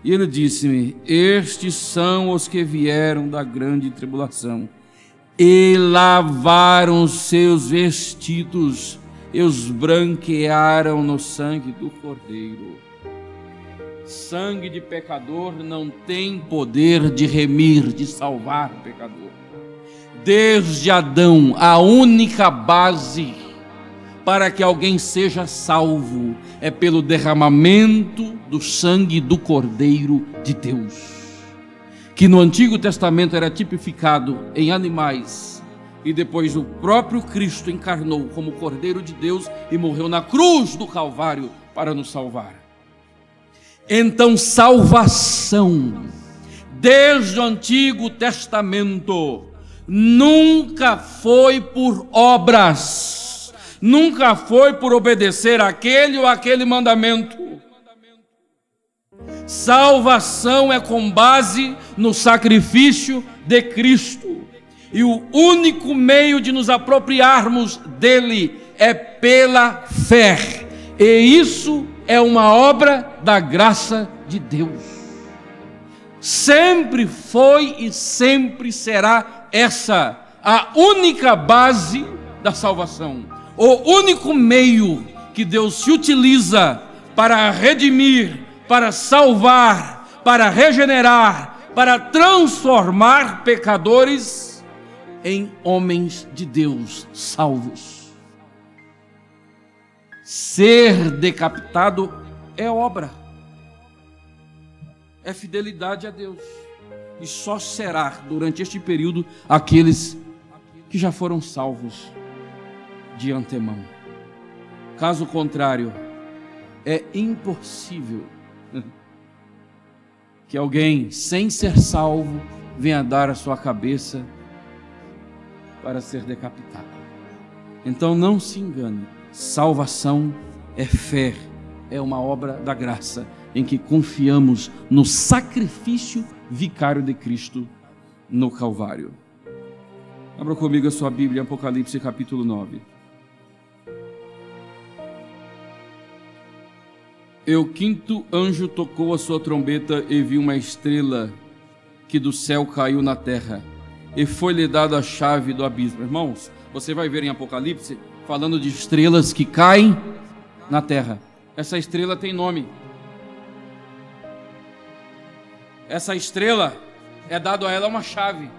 E ele disse-me: Estes são os que vieram da grande tribulação e lavaram seus vestidos e os branquearam no sangue do Cordeiro. Sangue de pecador não tem poder de remir, de salvar o pecador. Desde Adão, a única base para que alguém seja salvo é pelo derramamento do sangue do Cordeiro de Deus, que no Antigo Testamento era tipificado em animais, e depois o próprio Cristo encarnou como Cordeiro de Deus e morreu na cruz do Calvário para nos salvar. Então, salvação, desde o Antigo Testamento, nunca foi por obras, nunca foi por obedecer aquele ou aquele mandamento. Salvação é com base no sacrifício de Cristo, e o único meio de nos apropriarmos dele é pela fé, e isso é uma obra da graça de Deus. Sempre foi e sempre será essa a única base da salvação, o único meio que Deus se utiliza para redimir, para salvar, para regenerar, para transformar pecadores em homens de Deus salvos. Ser decapitado é obra, é fidelidade a Deus, e só será durante este período aqueles que já foram salvos de antemão. Caso contrário, é impossível que alguém sem ser salvo venha dar a sua cabeça para ser decapitado. Então não se engane, salvação é fé, é uma obra da graça em que confiamos no sacrifício vicário de Cristo no Calvário. Abra comigo a sua Bíblia, Apocalipse capítulo 9. E o 5º anjo tocou a sua trombeta e viu uma estrela que do céu caiu na terra, e foi-lhe dada a chave do abismo. Irmãos, você vai ver em Apocalipse falando de estrelas que caem na terra. Essa estrela tem nome. Essa estrela é dado a ela uma chave.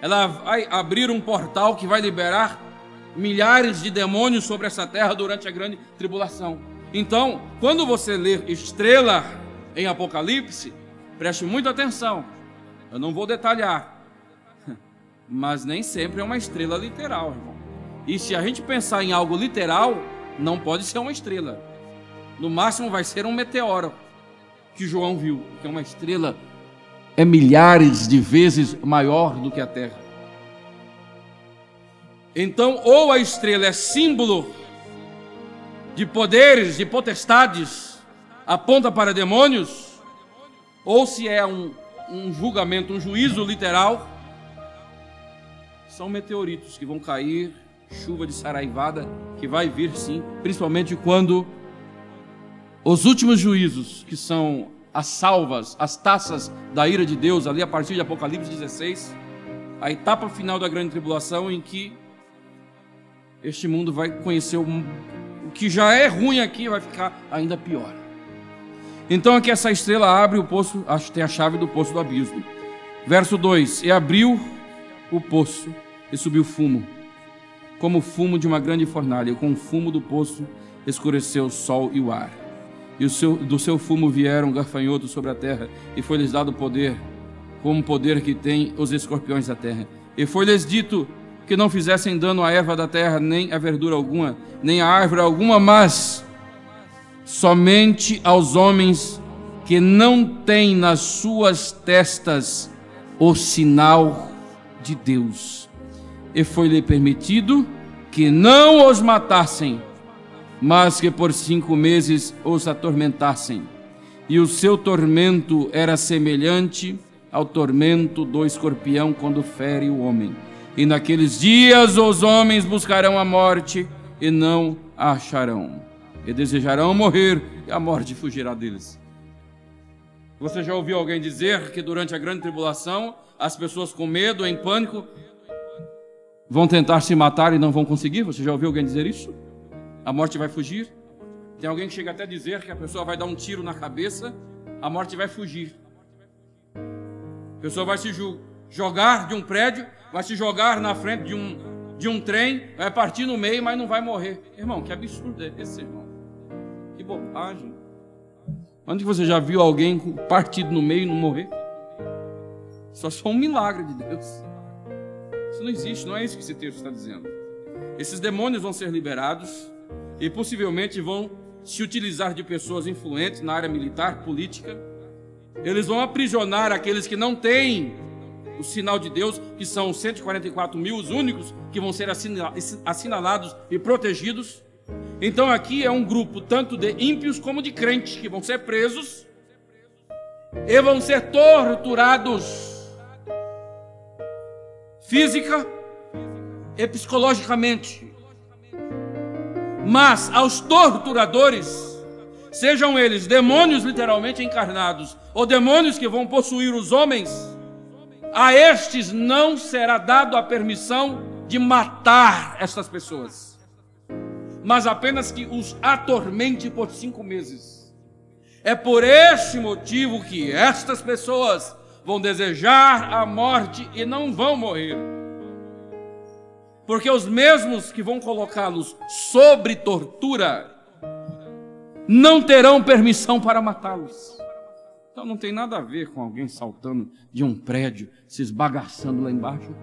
Ela vai abrir um portal que vai liberar milhares de demônios sobre essa terra durante a grande tribulação. Então, quando você ler estrela em Apocalipse, preste muita atenção. Eu não vou detalhar, mas nem sempre é uma estrela literal, irmão. E se a gente pensar em algo literal, não pode ser uma estrela. No máximo vai ser um meteoro que João viu, porque uma estrela é milhares de vezes maior do que a Terra. Então, ou a estrela é símbolo de poderes, de potestades, aponta para demônios, ou se é um julgamento, um juízo literal, são meteoritos que vão cair, chuva de saraivada que vai vir sim, principalmente quando os últimos juízos, que são as salvas, as taças da ira de Deus, ali a partir de Apocalipse 16, a etapa final da grande tribulação, em que este mundo vai conhecer o que já é ruim aqui, vai ficar ainda pior. Então aqui essa estrela abre o poço, tem a chave do poço do abismo. Verso 2: E abriu o poço e subiu fumo, como o fumo de uma grande fornalha, e com o fumo do poço escureceu o sol e o ar. E do seu fumo vieram gafanhotos sobre a terra, e foi-lhes dado poder, como o poder que tem os escorpiões da terra. E foi-lhes dito que não fizessem dano à erva da terra, nem a verdura alguma, nem a árvore alguma, mas somente aos homens que não tem nas suas testas o sinal de Deus. E foi-lhe permitido que não os matassem, mas que por 5 meses os atormentassem. E o seu tormento era semelhante ao tormento do escorpião quando fere o homem. E naqueles dias os homens buscarão a morte e não a acharão. E desejarão morrer, e a morte fugirá deles. Você já ouviu alguém dizer que durante a grande tribulação, as pessoas com medo, em pânico, vão tentar se matar e não vão conseguir? Você já ouviu alguém dizer isso? A morte vai fugir? Tem alguém que chega até a dizer que a pessoa vai dar um tiro na cabeça, a morte vai fugir. A pessoa vai se jogar de um prédio, vai se jogar na frente de um trem, vai partir no meio, mas não vai morrer. Irmão, que absurdo é esse, irmão? Que bobagem. Onde você já viu alguém partido no meio e não morrer? Só um milagre de Deus. Isso não existe, não é isso que esse texto está dizendo. Esses demônios vão ser liberados e possivelmente vão se utilizar de pessoas influentes na área militar, política. Eles vão aprisionar aqueles que não têm o sinal de Deus, que são 144 mil, os únicos que vão ser assinalados e protegidos. Então aqui é um grupo tanto de ímpios como de crentes que vão ser presos e vão ser torturados física e psicologicamente. Mas aos torturadores, sejam eles demônios literalmente encarnados ou demônios que vão possuir os homens, a estes não será dado a permissão de matar estas pessoas, mas apenas que os atormente por 5 meses. É por esse motivo que estas pessoas vão desejar a morte e não vão morrer. Porque os mesmos que vão colocá-los sobre tortura não terão permissão para matá-los. Então não tem nada a ver com alguém saltando de um prédio, se esbagaçando lá embaixo.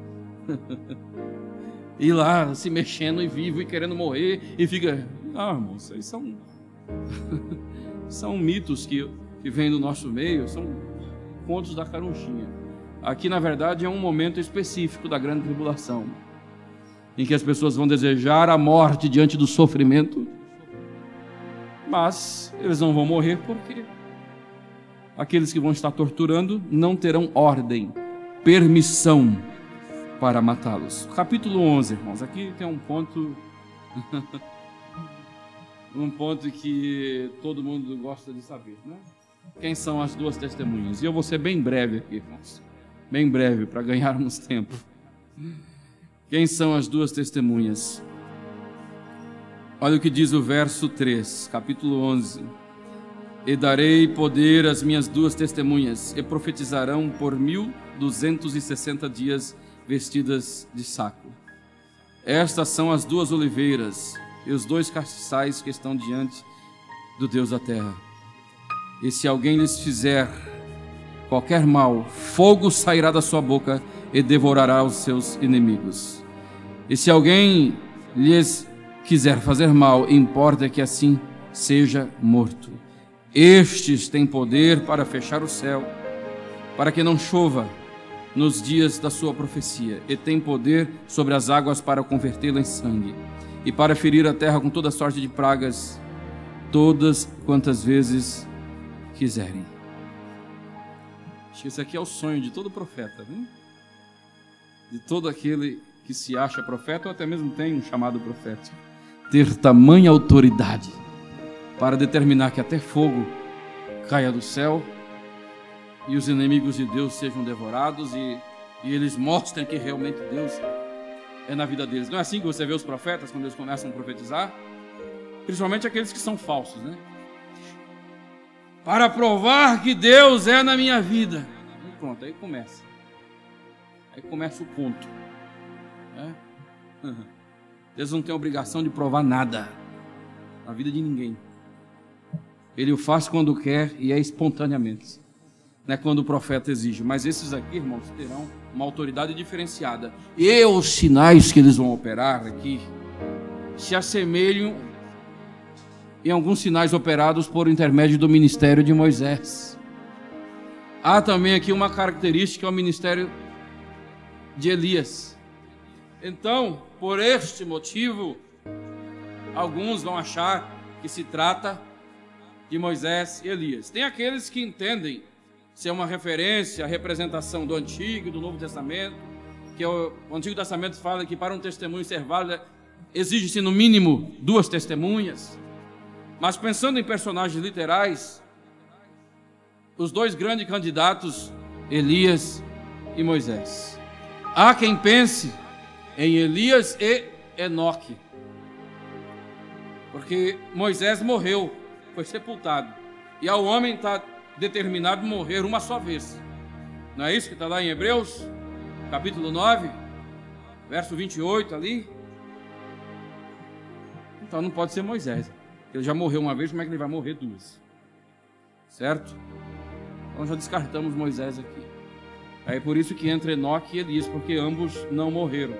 E lá se mexendo e vivo e querendo morrer e fica... Ah, irmão, isso aí são mitos que vêm do nosso meio, são contos da carunchinha. Aqui, na verdade, é um momento específico da grande tribulação, em que as pessoas vão desejar a morte diante do sofrimento, mas eles não vão morrer porque aqueles que vão estar torturando não terão ordem, permissão para matá-los. Capítulo 11, irmãos, aqui tem um ponto um ponto que todo mundo gosta de saber, né? Quem são as 2 testemunhas? E eu vou ser bem breve aqui, irmãos, bem breve, para ganharmos tempo. Quem são as 2 testemunhas? Olha o que diz o verso 3, capítulo 11. E darei poder às minhas 2 testemunhas, e profetizarão por 1260 dias vestidas de saco. Estas são as 2 oliveiras e os 2 castiçais que estão diante do Deus da terra. E se alguém lhes fizer qualquer mal, fogo sairá da sua boca e devorará os seus inimigos. E se alguém lhes quiser fazer mal, importa que assim seja morto. Estes têm poder para fechar o céu, para que não chova nos dias da sua profecia, e têm poder sobre as águas para convertê-la em sangue, e para ferir a terra com toda sorte de pragas, todas quantas vezes quiserem. Acho que esse aqui é o sonho de todo profeta, viu? De todo aquele que se acha profeta, ou até mesmo tem um chamado profético, ter tamanha autoridade para determinar que até fogo caia do céu e os inimigos de Deus sejam devorados e eles mostrem que realmente Deus é na vida deles. Não é assim que você vê os profetas quando eles começam a profetizar? Principalmente aqueles que são falsos, né? Para provar que Deus é na minha vida. E pronto, aí começa. Aí começa o conto. Deus não tem obrigação de provar nada na vida de ninguém. Ele o faz quando quer e é espontaneamente, não é quando o profeta exige. Mas esses aqui, irmãos, terão uma autoridade diferenciada. E os sinais que eles vão operar aqui se assemelham em alguns sinais operados por intermédio do ministério de Moisés. Há também aqui uma característica ao ministério de Elias. Então, por este motivo, alguns vão achar que se trata de Moisés e Elias. Tem aqueles que entendem ser uma referência à representação do Antigo e do Novo Testamento, que o Antigo Testamento fala que para um testemunho ser válido exige-se no mínimo 2 testemunhas. Mas pensando em personagens literais, os 2 grandes candidatos, Elias e Moisés. Há quem pense em Elias e Enoque, porque Moisés morreu, foi sepultado, e ao homem está determinado morrer uma só vez. Não é isso que está lá em Hebreus, capítulo 9, verso 28 ali? Então não pode ser Moisés. Ele já morreu uma vez, como é que ele vai morrer 2? Certo? Então já descartamos Moisés aqui. É por isso que entra Enoque e Elias, porque ambos não morreram.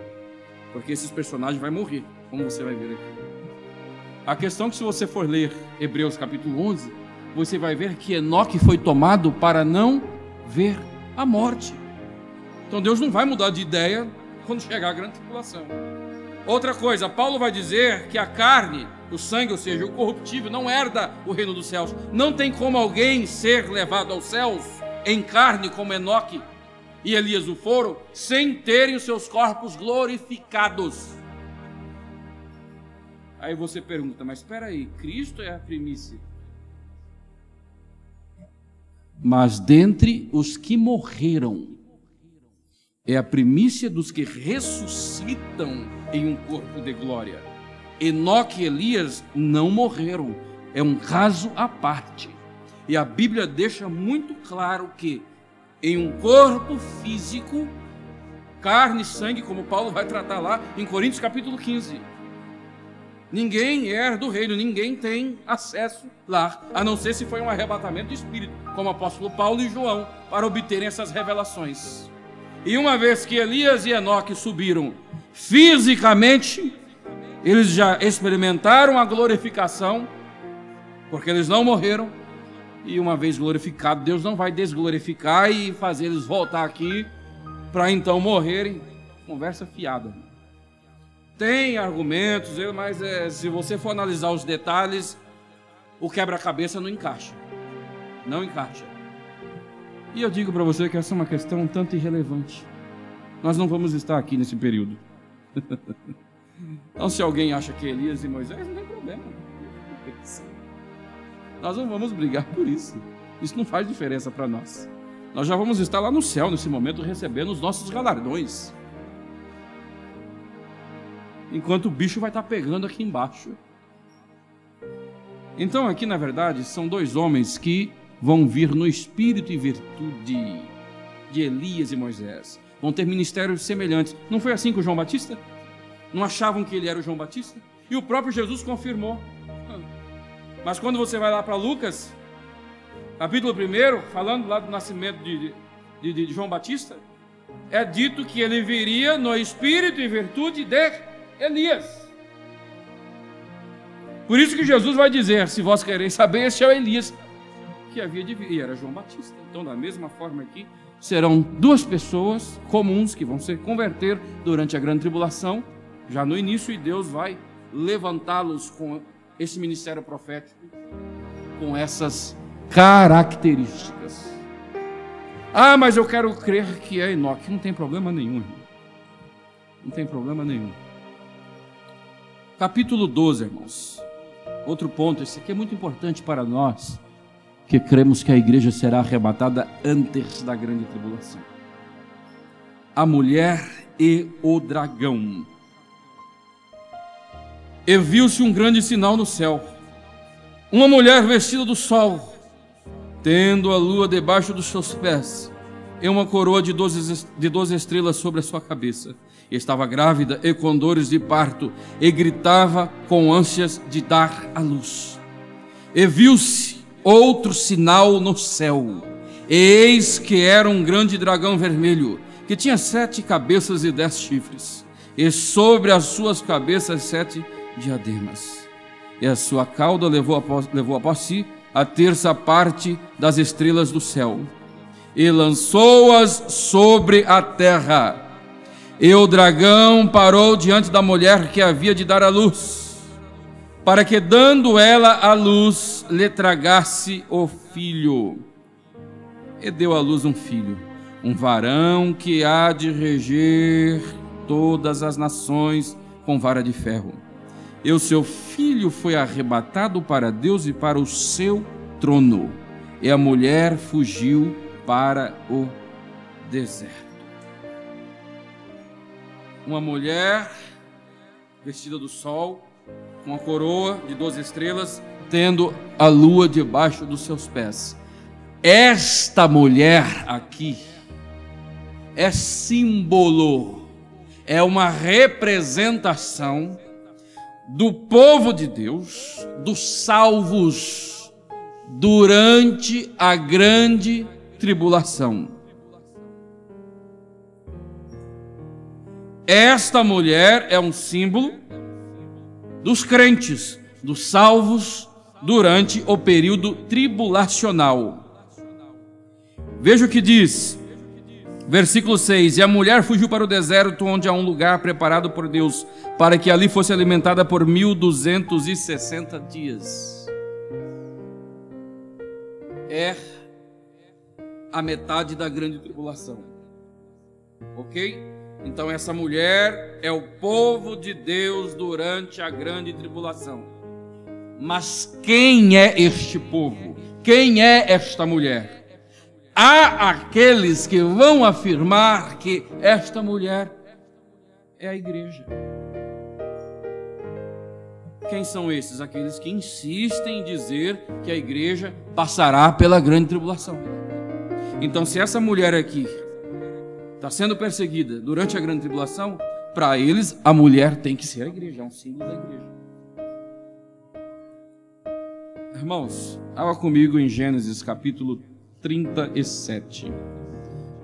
Porque esses personagens vão morrer, como você vai ver aqui. A questão é que se você for ler Hebreus capítulo 11, você vai ver que Enoque foi tomado para não ver a morte. Então Deus não vai mudar de ideia quando chegar a grande tribulação. Outra coisa, Paulo vai dizer que a carne, o sangue, ou seja, o corruptível, não herda o reino dos céus. Não tem como alguém ser levado aos céus em carne como Enoque e Elias o foram, sem terem os seus corpos glorificados. Aí você pergunta, mas espera aí, Cristo é a primícia? Mas dentre os que morreram, é a primícia dos que ressuscitam em um corpo de glória. Enoque e Elias não morreram, é um caso à parte. E a Bíblia deixa muito claro que em um corpo físico, carne e sangue, como Paulo vai tratar lá em Coríntios capítulo 15, ninguém herda do reino, ninguém tem acesso lá, a não ser se foi um arrebatamento de espírito, como o apóstolo Paulo e João, para obterem essas revelações. E uma vez que Elias e Enoque subiram fisicamente, eles já experimentaram a glorificação, porque eles não morreram. E uma vez glorificado, Deus não vai desglorificar e fazer eles voltar aqui para então morrerem. Conversa fiada. Tem argumentos, mas se você for analisar os detalhes, o quebra-cabeça não encaixa. Não encaixa. E eu digo para você que essa é uma questão um tanto irrelevante. Nós não vamos estar aqui nesse período. Então, se alguém acha que Elias e Moisés, não tem problema. Nós não vamos brigar por isso. Isso não faz diferença para nós. Nós já vamos estar lá no céu, nesse momento, recebendo os nossos galardões. Enquanto o bicho vai estar pegando aqui embaixo. Então, aqui, na verdade, são 2 homens que vão vir no espírito e virtude de Elias e Moisés. Vão ter ministérios semelhantes. Não foi assim com o João Batista? Não achavam que ele era o João Batista? E o próprio Jesus confirmou. Mas quando você vai lá para Lucas, capítulo 1, falando lá do nascimento de João Batista, é dito que ele viria no espírito e virtude de Elias. Por isso que Jesus vai dizer, se vós quereis saber, este é o Elias que havia de vir, e era João Batista. Então, da mesma forma aqui, serão 2 pessoas comuns que vão se converter durante a grande tribulação, já no início, e Deus vai levantá-los com esse ministério profético, com essas características. Ah, mas eu quero crer que é Enoque. Não tem problema nenhum, irmão. Não tem problema nenhum. Capítulo 12, irmãos. Outro ponto, esse aqui é muito importante para nós, que cremos que a igreja será arrebatada antes da grande tribulação. A mulher e o dragão. E viu-se um grande sinal no céu, uma mulher vestida do sol, tendo a lua debaixo dos seus pés, e uma coroa de 12 estrelas sobre a sua cabeça. E estava grávida e com dores de parto, e gritava com ânsias de dar à luz. E viu-se outro sinal no céu, e eis que era um grande dragão vermelho, que tinha 7 cabeças e 10 chifres, e sobre as suas cabeças 7 diademas, e a sua cauda levou após si a terça parte das estrelas do céu, e lançou-as sobre a terra. E o dragão parou diante da mulher que havia de dar à luz, para que, dando ela à luz, lhe tragasse o filho. E deu à luz um filho, um varão que há de reger todas as nações com vara de ferro. E o seu filho foi arrebatado para Deus e para o seu trono. E a mulher fugiu para o deserto. Uma mulher vestida do sol, com uma coroa de 12 estrelas, tendo a lua debaixo dos seus pés. Esta mulher aqui é símbolo, é uma representação do povo de Deus, dos salvos durante a grande tribulação. Esta mulher é um símbolo dos crentes, dos salvos durante o período tribulacional. Veja o que diz, versículo 6: E a mulher fugiu para o deserto, onde há um lugar preparado por Deus, para que ali fosse alimentada por 1260 dias. É a metade da grande tribulação. Ok? Então essa mulher é o povo de Deus durante a grande tribulação. Mas quem é este povo? Quem é esta mulher? Há aqueles que vão afirmar que esta mulher é a igreja. Quem são esses? Aqueles que insistem em dizer que a igreja passará pela grande tribulação. Então, se essa mulher aqui está sendo perseguida durante a grande tribulação, para eles a mulher tem que ser a igreja, é um símbolo da igreja. Irmãos, abra comigo em Gênesis capítulo 37,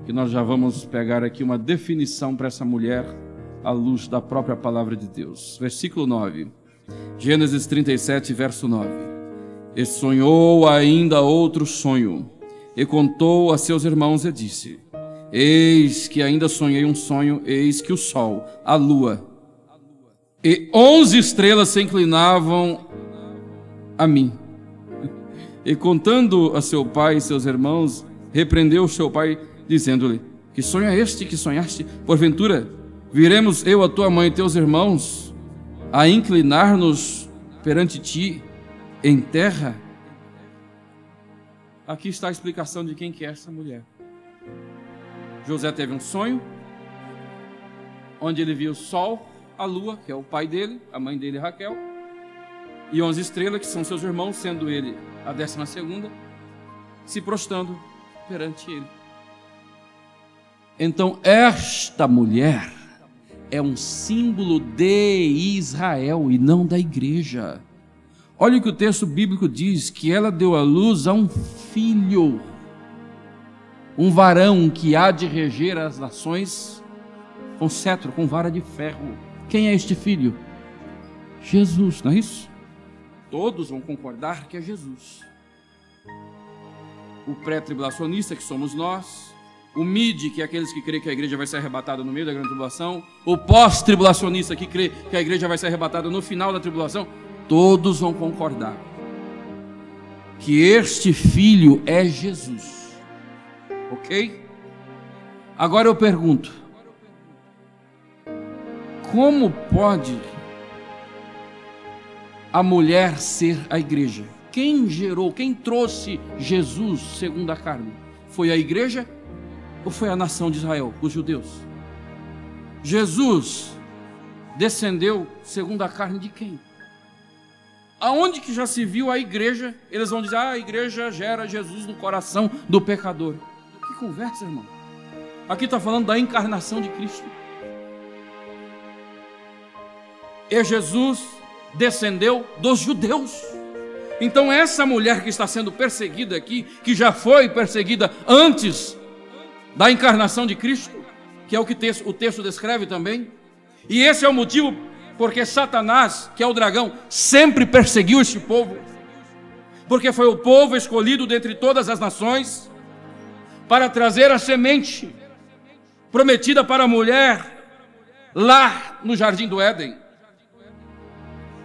que nós já vamos pegar aqui uma definição para essa mulher à luz da própria palavra de Deus. Versículo 9, Gênesis 37, verso 9. E sonhou ainda outro sonho, e contou a seus irmãos e disse: Eis que ainda sonhei um sonho, eis que o sol, a lua e 11 estrelas se inclinavam a mim. E contando a seu pai e seus irmãos, repreendeu o seu pai, dizendo-lhe: Que sonho é este que sonhaste? Porventura, viremos eu, a tua mãe e teus irmãos a inclinar-nos perante ti em terra? Aqui está a explicação de quem que é essa mulher. José teve um sonho, onde ele viu o sol, a lua, que é o pai dele, a mãe dele, Raquel, e 11 estrelas, que são seus irmãos, sendo ele a 12ª, se prostrando perante ele. Então, esta mulher é um símbolo de Israel e não da igreja. Olha o que o texto bíblico diz, que ela deu à luz a um filho, um varão que há de reger as nações com cetro, com vara de ferro. Quem é este filho? Jesus, não é isso? Todos vão concordar que é Jesus. O pré-tribulacionista, que somos nós, o mid, que é aqueles que creem que a igreja vai ser arrebatada no meio da grande tribulação, o pós-tribulacionista, que crê que a igreja vai ser arrebatada no final da tribulação, todos vão concordar que este filho é Jesus. Ok? Agora eu pergunto: como pode a mulher ser a igreja? Quem gerou, quem trouxe Jesus segundo a carne? Foi a igreja ou foi a nação de Israel, os judeus? Jesus descendeu segundo a carne de quem? Aonde que já se viu a igreja? Eles vão dizer: a igreja gera Jesus no coração do pecador. Que conversa, irmão? Aqui está falando da encarnação de Cristo. E Jesus descendeu dos judeus. Então essa mulher que está sendo perseguida aqui, que já foi perseguida antes da encarnação de Cristo, que é o que o texto descreve também, e esse é o motivo Porque Satanás, que é o dragão, sempre perseguiu este povo, porque foi o povo escolhido dentre todas as nações para trazer a semente prometida para a mulher lá no jardim do Éden.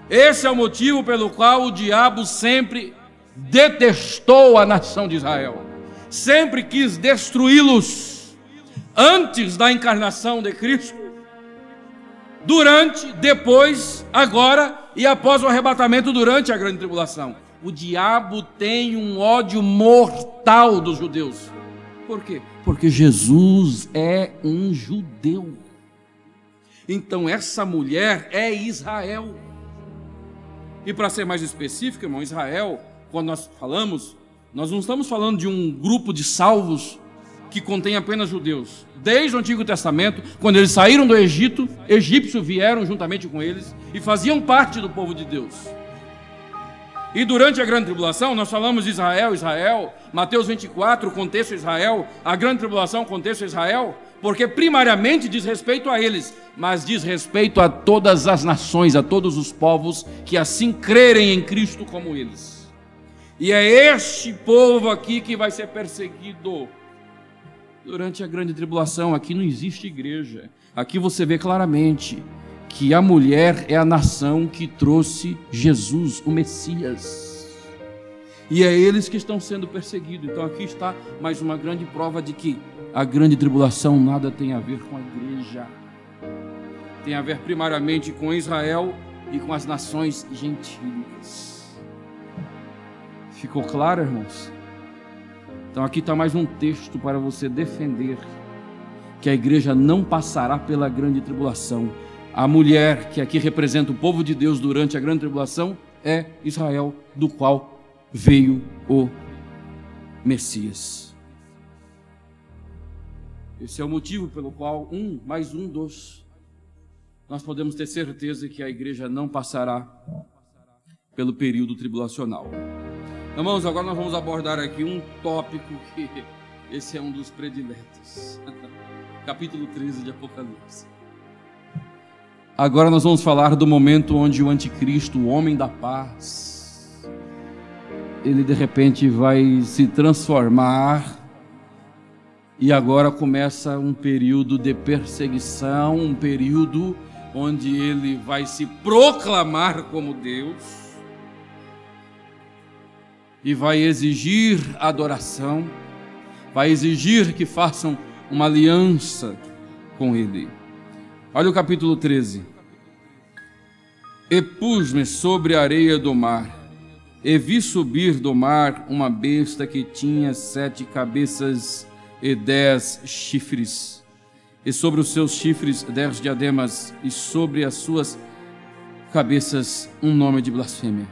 Esse é o motivo pelo qual o diabo sempre detestou a nação de Israel, sempre quis destruí-los antes da encarnação de Cristo, durante, depois, agora e após o arrebatamento durante a grande tribulação. O diabo tem um ódio mortal dos judeus. Por quê? Porque Jesus é um judeu. Então essa mulher é Israel. E para ser mais específico, irmão, Israel, quando nós falamos, nós não estamos falando de um grupo de salvos que contém apenas judeus. Desde o Antigo Testamento, quando eles saíram do Egito, egípcios vieram juntamente com eles e faziam parte do povo de Deus. E durante a grande tribulação, nós falamos de Israel, Mateus 24, o contexto Israel, a grande tribulação, o contexto Israel, porque primariamente diz respeito a eles, mas diz respeito a todas as nações, a todos os povos que assim crerem em Cristo como eles. E é este povo aqui que vai ser perseguido durante a grande tribulação. Aqui não existe igreja. Aqui você vê claramente que a mulher é a nação que trouxe Jesus, o Messias. E é eles que estão sendo perseguidos. Então aqui está mais uma grande prova de que a grande tribulação nada tem a ver com a igreja. Tem a ver primariamente com Israel e com as nações gentílicas. Ficou claro, irmãos? Então aqui está mais um texto para você defender que a igreja não passará pela grande tribulação. A mulher que aqui representa o povo de Deus durante a grande tribulação é Israel, do qual veio o Messias. Esse é o motivo pelo qual nós podemos ter certeza que a igreja não passará pelo período tribulacional. Irmãos, agora nós vamos abordar aqui um tópico que esse é um dos prediletos. Capítulo 13 de Apocalipse. Agora nós vamos falar do momento onde o anticristo, o homem da paz, ele de repente vai se transformar e agora começa um período de perseguição, um período onde ele vai se proclamar como Deus e vai exigir adoração, vai exigir que façam uma aliança com ele. Olha o capítulo 13. E pus-me sobre a areia do mar, e vi subir do mar uma besta que tinha 7 cabeças e 10 chifres, e sobre os seus chifres 10 diademas, e sobre as suas cabeças um nome de blasfêmia.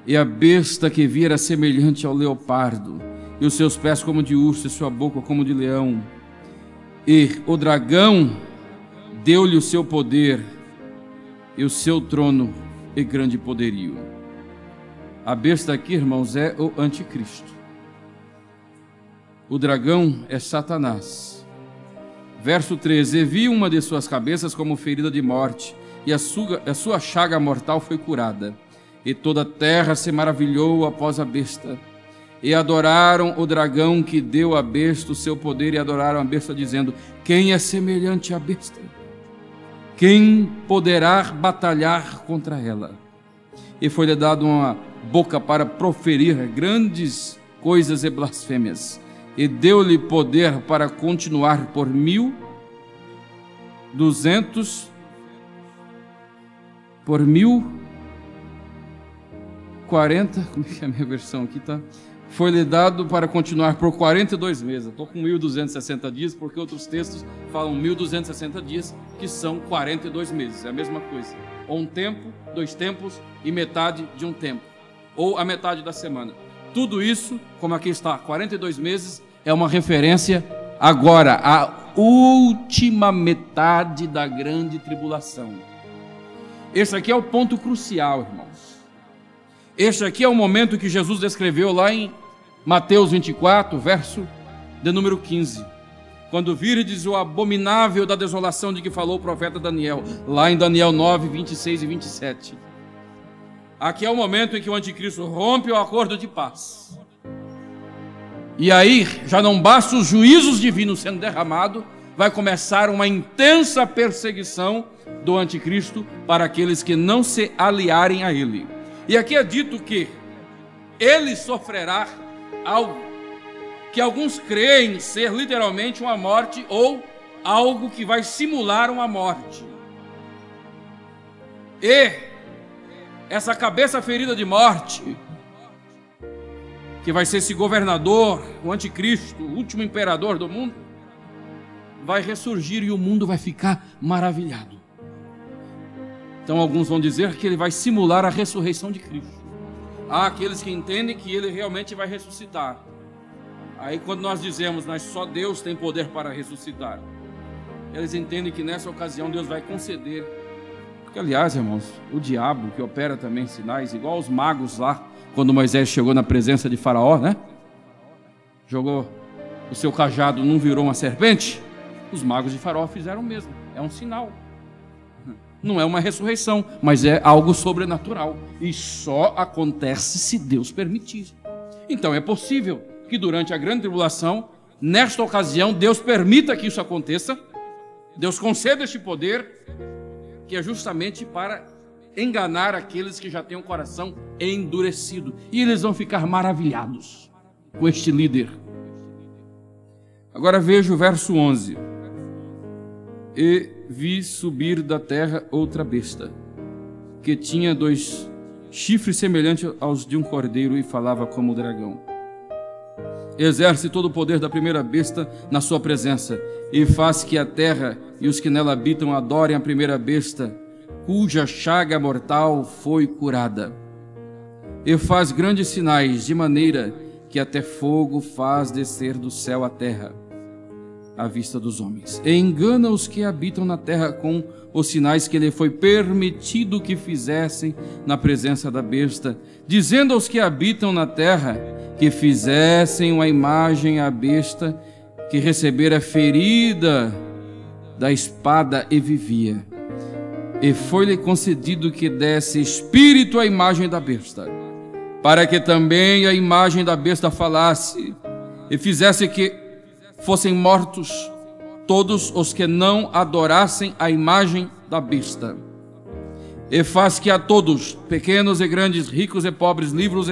E a besta que vi era semelhante ao leopardo, e os seus pés como de urso, e sua boca como de leão. E o dragão deu-lhe o seu poder, e o seu trono e grande poderio. A besta aqui, irmãos, é o anticristo. O dragão é Satanás. Verso 13: E vi uma de suas cabeças como ferida de morte, e a sua chaga mortal foi curada. E toda a terra se maravilhou após a besta. E adoraram o dragão que deu à besta o seu poder, e adoraram a besta, dizendo: Quem é semelhante à besta? Quem poderá batalhar contra ela? E foi-lhe dado uma boca para proferir grandes coisas e blasfêmias, e deu-lhe poder para continuar por 1040, como é que é a minha versão aqui, tá? Foi-lhe dado para continuar por 42 meses. Estou com 1260 dias, porque outros textos falam 1260 dias, que são 42 meses, é a mesma coisa. Ou um tempo, 2 tempos e metade de um tempo, ou a metade da semana. Tudo isso, como aqui está, 42 meses, é uma referência agora à última metade da grande tribulação. Esse aqui é o ponto crucial, irmãos. Este aqui é o momento que Jesus descreveu lá em Mateus 24, verso de número 15. quando virdes o abominável da desolação de que falou o profeta Daniel, lá em Daniel 9, 26 e 27. Aqui é o momento em que o anticristo rompe o acordo de paz. E aí, já não basta os juízos divinos sendo derramados, vai começar uma intensa perseguição do anticristo para aqueles que não se aliarem a ele. E aqui é dito que ele sofrerá algo que alguns creem ser literalmente uma morte ou algo que vai simular uma morte. E essa cabeça ferida de morte, que vai ser esse governador, o anticristo, o último imperador do mundo, vai ressurgir e o mundo vai ficar maravilhado. Então alguns vão dizer que ele vai simular a ressurreição de Cristo. Há aqueles que entendem que ele realmente vai ressuscitar. Aí quando nós dizemos, mas só Deus tem poder para ressuscitar, eles entendem que nessa ocasião Deus vai conceder. Porque aliás, irmãos, o diabo que opera também sinais, igual os magos lá, quando Moisés chegou na presença de Faraó, né? Jogou o seu cajado, não virou uma serpente? Os magos de Faraó fizeram o mesmo. É um sinal. Não é uma ressurreição, mas é algo sobrenatural. E só acontece se Deus permitir. Então é possível que durante a grande tribulação, nesta ocasião, Deus permita que isso aconteça. Deus conceda este poder, que é justamente para enganar aqueles que já têm o coração endurecido. E eles vão ficar maravilhados com este líder. Agora veja o verso 11. E vi subir da terra outra besta, que tinha 2 chifres semelhantes aos de um cordeiro e falava como dragão. Exerce todo o poder da primeira besta na sua presença e faz que a terra e os que nela habitam adorem a primeira besta, cuja chaga mortal foi curada. E faz grandes sinais, de maneira que até fogo faz descer do céu à terra, à vista dos homens. E engana os que habitam na terra com os sinais que lhe foi permitido que fizessem na presença da besta, dizendo aos que habitam na terra que fizessem uma imagem à besta que recebera ferida da espada e vivia. E foi-lhe concedido que desse espírito à imagem da besta, para que também a imagem da besta falasse, e fizesse que fossem mortos todos os que não adorassem a imagem da besta. E faz que a todos, pequenos e grandes, ricos e pobres, livres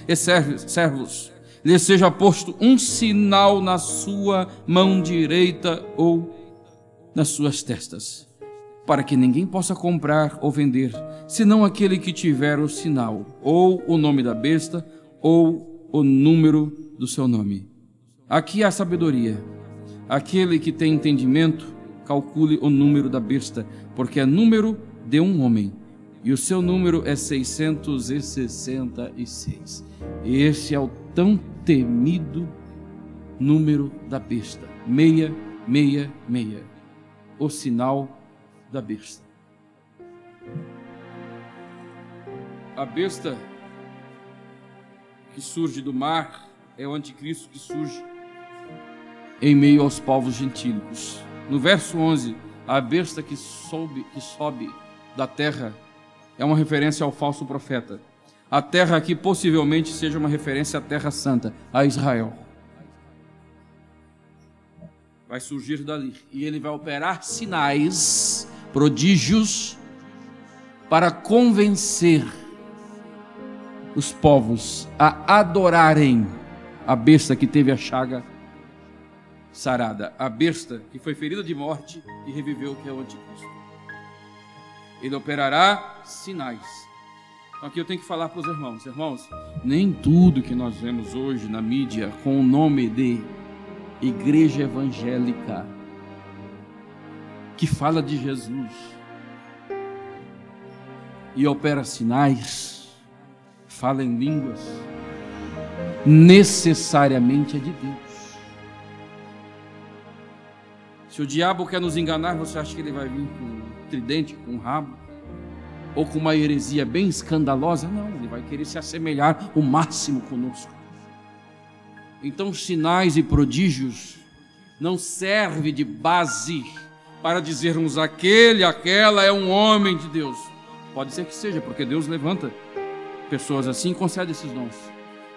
e servos, lhes seja posto um sinal na sua mão direita ou nas suas testas, para que ninguém possa comprar ou vender, senão aquele que tiver o sinal, ou o nome da besta, ou o número do seu nome. Aqui há sabedoria. Aquele que tem entendimento, calcule o número da besta, porque é número de um homem, e o seu número é 666. Esse é o tão temido número da besta, 666, o sinal da besta. A besta que surge do mar é o anticristo que surge em meio aos povos gentílicos. No verso 11, a besta que sobe da terra é uma referência ao falso profeta. A terra aqui possivelmente seja uma referência à terra santa, a Israel. Vai surgir dali e ele vai operar sinais, prodígios, para convencer os povos a adorarem a besta que teve a chaga sarada, a besta que foi ferida de morte e reviveu, que é o anticristo. Ele operará sinais. Então aqui eu tenho que falar para os irmãos. Irmãos, nem tudo que nós vemos hoje na mídia com o nome de igreja evangélica, que fala de Jesus e opera sinais, fala em línguas, necessariamente é de Deus. Se o diabo quer nos enganar, você acha que ele vai vir com um tridente, com um rabo? Ou com uma heresia bem escandalosa? Não, ele vai querer se assemelhar o máximo conosco. Então, sinais e prodígios não serve de base para dizermos aquela é um homem de Deus. Pode ser que seja, porque Deus levanta pessoas assim e concede esses dons.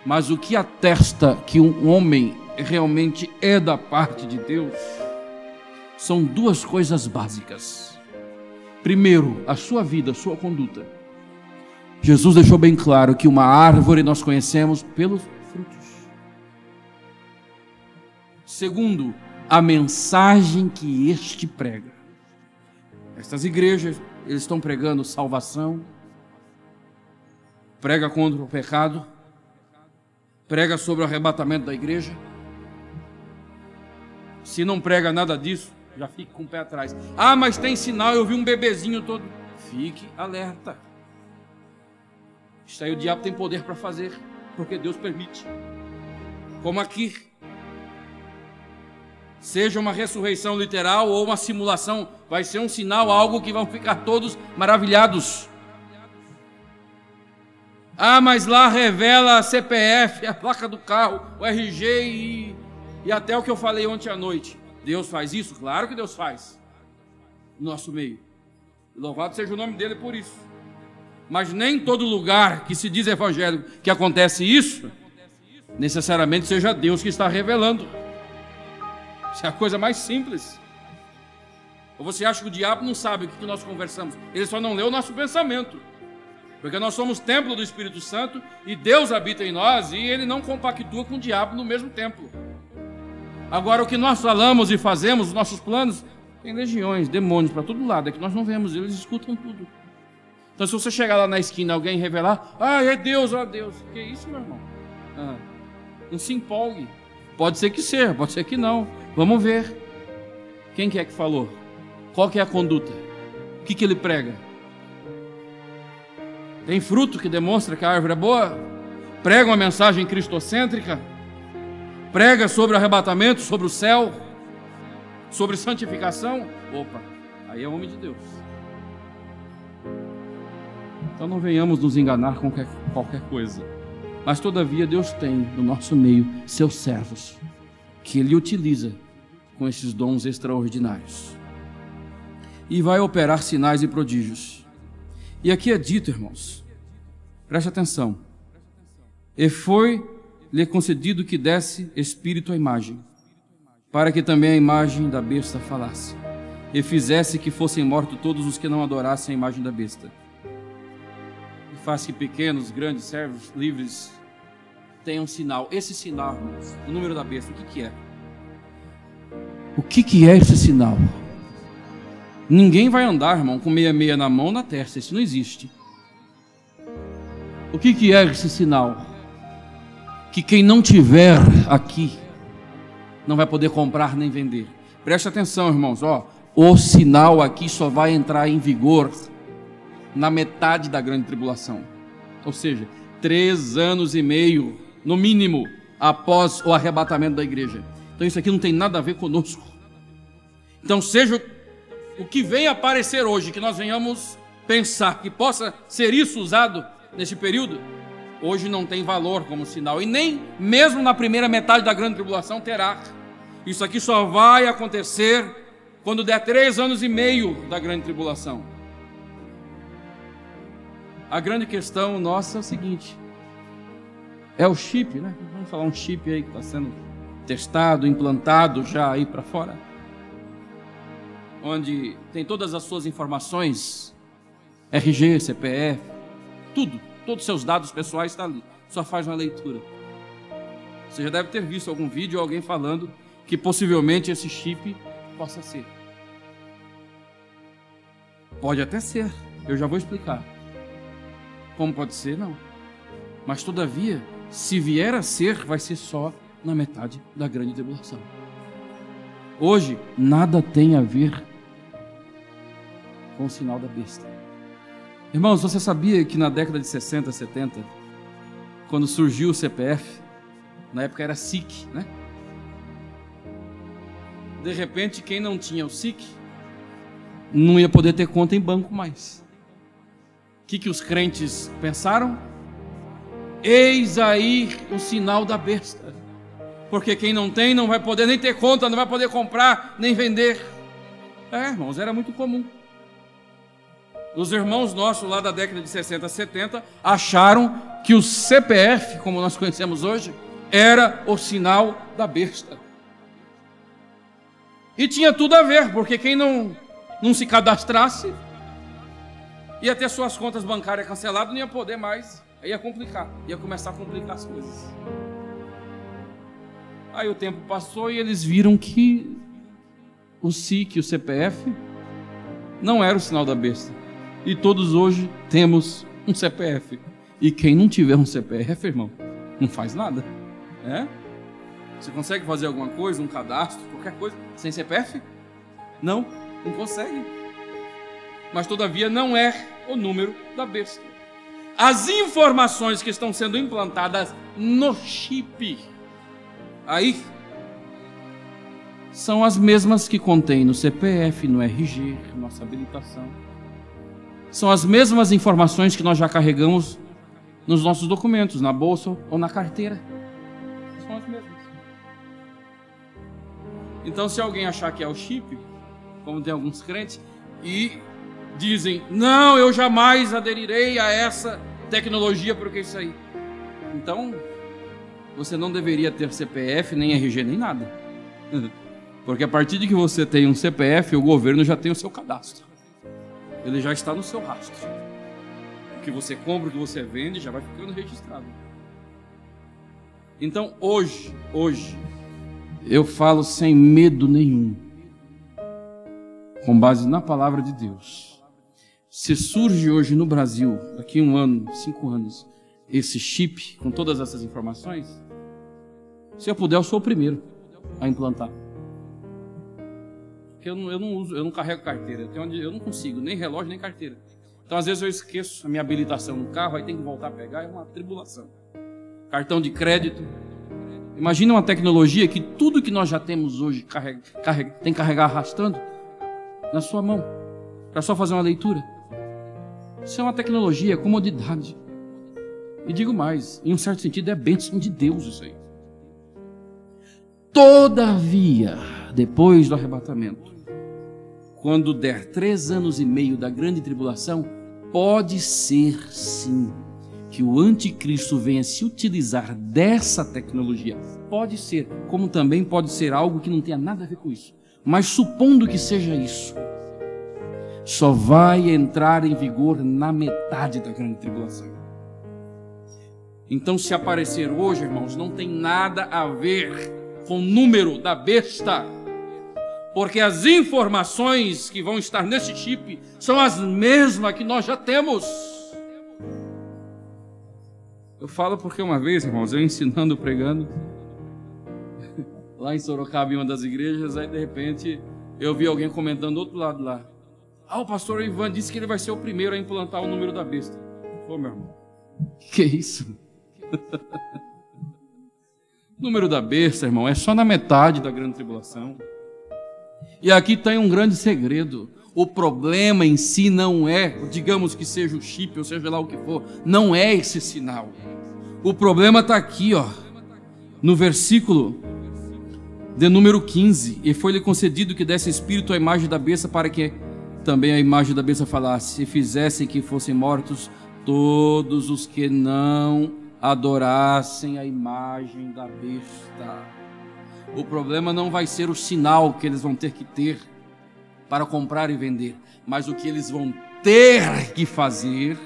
Mas o que atesta que um homem realmente é da parte de Deus são duas coisas básicas. Primeiro, a sua vida, a sua conduta. Jesus deixou bem claro que uma árvore nós conhecemos pelos frutos. Segundo, a mensagem que este prega. Estas igrejas, eles estão pregando salvação, prega contra o pecado, prega sobre o arrebatamento da igreja. Se não prega nada disso, já fique com o pé atrás. Ah, mas tem sinal, eu vi um bebezinho todo. Fique alerta. Isso aí o diabo tem poder para fazer, porque Deus permite. Como aqui. Seja uma ressurreição literal ou uma simulação, vai ser um sinal, algo que vão ficar todos maravilhados. Ah, mas lá revela a CPF, a placa do carro, o RG e até o que eu falei ontem à noite. Deus faz isso? Claro que Deus faz. No nosso meio. Louvado seja o nome dele por isso. Mas nem todo lugar que se diz evangélico que acontece isso, necessariamente seja Deus que está revelando. Isso é a coisa mais simples. Ou você acha que o diabo não sabe o que nós conversamos? Ele só não lê o nosso pensamento. Porque nós somos templo do Espírito Santo e Deus habita em nós e ele não compactua com o diabo no mesmo templo. Agora, o que nós falamos e fazemos, os nossos planos, tem legiões, demônios para todo lado, é que nós não vemos, eles escutam tudo. Então, se você chegar lá na esquina e alguém revelar, ah, é Deus, ó Deus, que isso, meu irmão? Não se empolgue. Pode ser que seja, pode ser que não. Vamos ver. Quem que é que falou? Qual que é a conduta? O que ele prega? Tem fruto que demonstra que a árvore é boa? Prega uma mensagem cristocêntrica? Prega sobre o arrebatamento, sobre o céu? Sobre santificação? Opa, aí é homem de Deus. Então não venhamos nos enganar com qualquer coisa. Mas todavia Deus tem no nosso meio seus servos, que Ele utiliza com esses dons extraordinários. E vai operar sinais e prodígios. E aqui é dito, irmãos, preste atenção. E foi-lhe concedido que desse espírito à imagem, para que também a imagem da besta falasse, e fizesse que fossem mortos todos os que não adorassem a imagem da besta. E faz que pequenos, grandes, servos, livres, tenham sinal. Esse sinal, irmãos, o número da besta, o que é? O que é esse sinal? Ninguém vai andar, irmão, com 66 na mão, na testa. Isso não existe. O que é esse sinal? Que quem não tiver aqui não vai poder comprar nem vender. Preste atenção, irmãos, ó. O sinal aqui só vai entrar em vigor na metade da grande tribulação. Ou seja, 3 anos e meio, no mínimo, após o arrebatamento da igreja. Então isso aqui não tem nada a ver conosco. Então seja o que vem aparecer hoje, que nós venhamos pensar que possa ser isso usado nesse período, hoje não tem valor como sinal, e nem mesmo na primeira metade da grande tribulação terá. Isso aqui só vai acontecer quando der 3 anos e meio da grande tribulação. A grande questão nossa é o seguinte, é o chip, né? Vamos falar um chip aí que está sendo testado, implantado já aí para fora, onde tem todas as suas informações, RG, CPF, tudo, todos os seus dados pessoais estão ali, só faz uma leitura. Você já deve ter visto algum vídeo ou alguém falando que possivelmente esse chip possa ser. Pode até ser, eu já vou explicar. Como pode ser? Não. Mas todavia, se vier a ser, vai ser só na metade da grande tribulação. Hoje, nada tem a ver com o sinal da besta. Irmãos, você sabia que na década de 60, 70, quando surgiu o CPF, na época era SIC, né? De repente, quem não tinha o SIC, não ia poder ter conta em banco mais. O que os crentes pensaram? Eis aí o sinal da besta. porque quem não tem não vai poder nem ter conta, não vai poder comprar, nem vender. Irmãos, era muito comum. Os irmãos nossos lá da década de 60, 70 acharam que o CPF, como nós conhecemos hoje, era o sinal da besta. E tinha tudo a ver, porque quem não se cadastrasse ia ter suas contas bancárias canceladas, não ia poder mais, aí ia complicar, ia começar a complicar as coisas. Aí o tempo passou e eles viram que o SIC, o CPF, não era o sinal da besta. E todos hoje temos um CPF. E quem não tiver um CPF, irmão, não faz nada. Você consegue fazer alguma coisa, um cadastro, qualquer coisa, sem CPF? Não consegue. Mas todavia não é o número da besta. As informações que estão sendo implantadas no chip aí são as mesmas que contém no CPF, no RG, nossa habilitação. São as mesmas informações que nós já carregamos nos nossos documentos, na bolsa ou na carteira. São as mesmas. Então, se alguém achar que é o chip, como tem alguns crentes, e dizem, não, eu jamais aderirei a essa tecnologia, porque isso aí. Então, você não deveria ter CPF, nem RG, nem nada. Porque a partir de que você tem um CPF, o governo já tem o seu cadastro. Ele já está no seu rastro. O que você compra, o que você vende, já vai ficando registrado. Então, hoje, eu falo sem medo nenhum, com base na palavra de Deus. Se surge hoje no Brasil, daqui a 1 ano, 5 anos, esse chip com todas essas informações, se eu puder, eu sou o primeiro a implantar. Porque eu não uso, eu não carrego carteira, eu não consigo, nem relógio, nem carteira. Então, às vezes eu esqueço a minha habilitação no carro, aí tem que voltar a pegar, é uma tribulação. Cartão de crédito. Imagina uma tecnologia que tudo que nós já temos hoje tem que carregar arrastando na sua mão, para só fazer uma leitura. Isso é uma tecnologia, é comodidade. E digo mais, em um certo sentido é bênção de Deus isso aí. Todavia, depois do arrebatamento, quando der 3 anos e meio da grande tribulação, pode ser sim que o anticristo venha se utilizar dessa tecnologia. Pode ser, como também pode ser algo que não tenha nada a ver com isso. Mas supondo que seja isso, só vai entrar em vigor na metade da grande tribulação. Então, se aparecer hoje, irmãos, não tem nada a ver com o número da besta, porque as informações que vão estar nesse chip são as mesmas que nós já temos. Eu falo porque uma vez, irmãos, eu ensinando, pregando, lá em Sorocaba, em uma das igrejas, aí de repente eu vi alguém comentando do outro lado lá. O pastor Ivan disse que ele vai ser o primeiro a implantar o número da besta. Pô, meu irmão, que isso? O número da besta, irmão, é só na metade da grande tribulação. E aqui tem um grande segredo. O problema em si não é, digamos que seja o chip, ou seja lá o que for, não é esse sinal. O problema está aqui, no versículo de número 15. E foi-lhe concedido que desse espírito à imagem da besta, para que também a imagem da besta falasse, e fizessem que fossem mortos todos os que não adorassem a imagem da besta. O problema não vai ser o sinal que eles vão ter que ter para comprar e vender, mas o que eles vão ter que fazer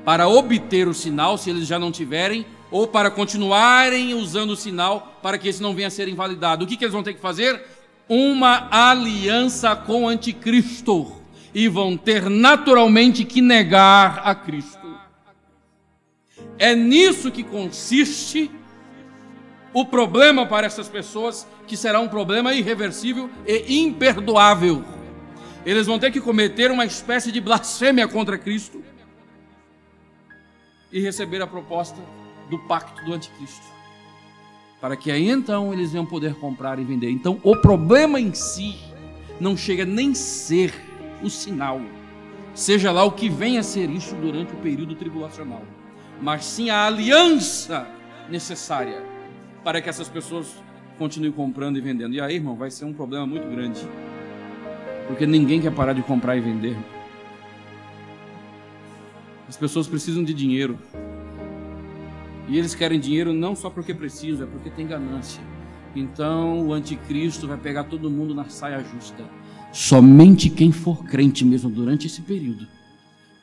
para obter o sinal, se eles já não tiverem, ou para continuarem usando o sinal, para que esse não venha a ser invalidado. O que eles vão ter que fazer? Uma aliança com o anticristo, e vão ter naturalmente que negar a Cristo. É nisso que consiste o problema para essas pessoas, que será um problema irreversível e imperdoável. Eles vão ter que cometer uma espécie de blasfêmia contra Cristo e receber a proposta do pacto do anticristo, para que aí então eles venham poder comprar e vender. Então o problema em si não chega nem ser o sinal, seja lá o que venha a ser isso durante o período tribulacional, mas sim a aliança necessária para que essas pessoas continue comprando e vendendo. E aí, irmão, vai ser um problema muito grande. Porque ninguém quer parar de comprar e vender. As pessoas precisam de dinheiro. E eles querem dinheiro não só porque precisam, é porque tem ganância. Então o anticristo vai pegar todo mundo na saia justa. Somente quem for crente mesmo durante esse período,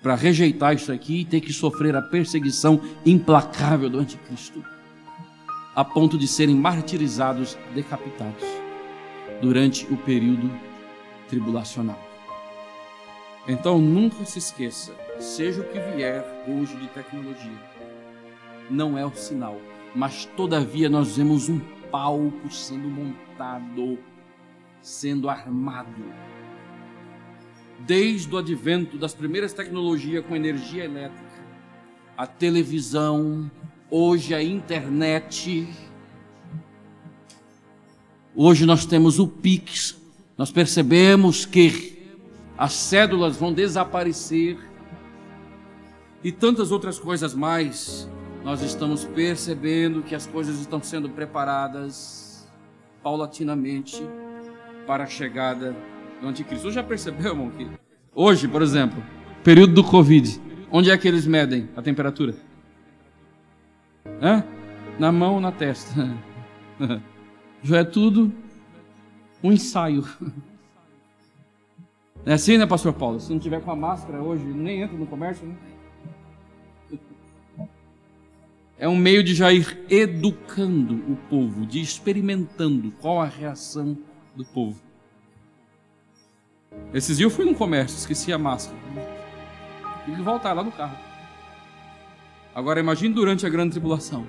para rejeitar isso aqui, ter que sofrer a perseguição implacável do anticristo, a ponto de serem martirizados, decapitados, durante o período tribulacional. Então nunca se esqueça, seja o que vier hoje de tecnologia, não é o sinal, mas todavia nós vemos um palco sendo montado, sendo armado. Desde o advento das primeiras tecnologias com energia elétrica, a televisão, hoje a internet, hoje nós temos o Pix, nós percebemos que as cédulas vão desaparecer e tantas outras coisas mais. Nós estamos percebendo que as coisas estão sendo preparadas paulatinamente para a chegada do anticristo. Você já percebeu, irmão, que hoje, por exemplo, período do Covid, onde é que eles medem a temperatura? Na mão ou na testa? Já é tudo um ensaio. É assim, né, pastor Paulo? Se não tiver com a máscara hoje, nem entra no comércio, né? É um meio de já ir educando o povo, de experimentando qual a reação do povo. Esses dias eu fui num comércio, esqueci a máscara. Tive que voltar lá no carro. Agora imagine durante a grande tribulação.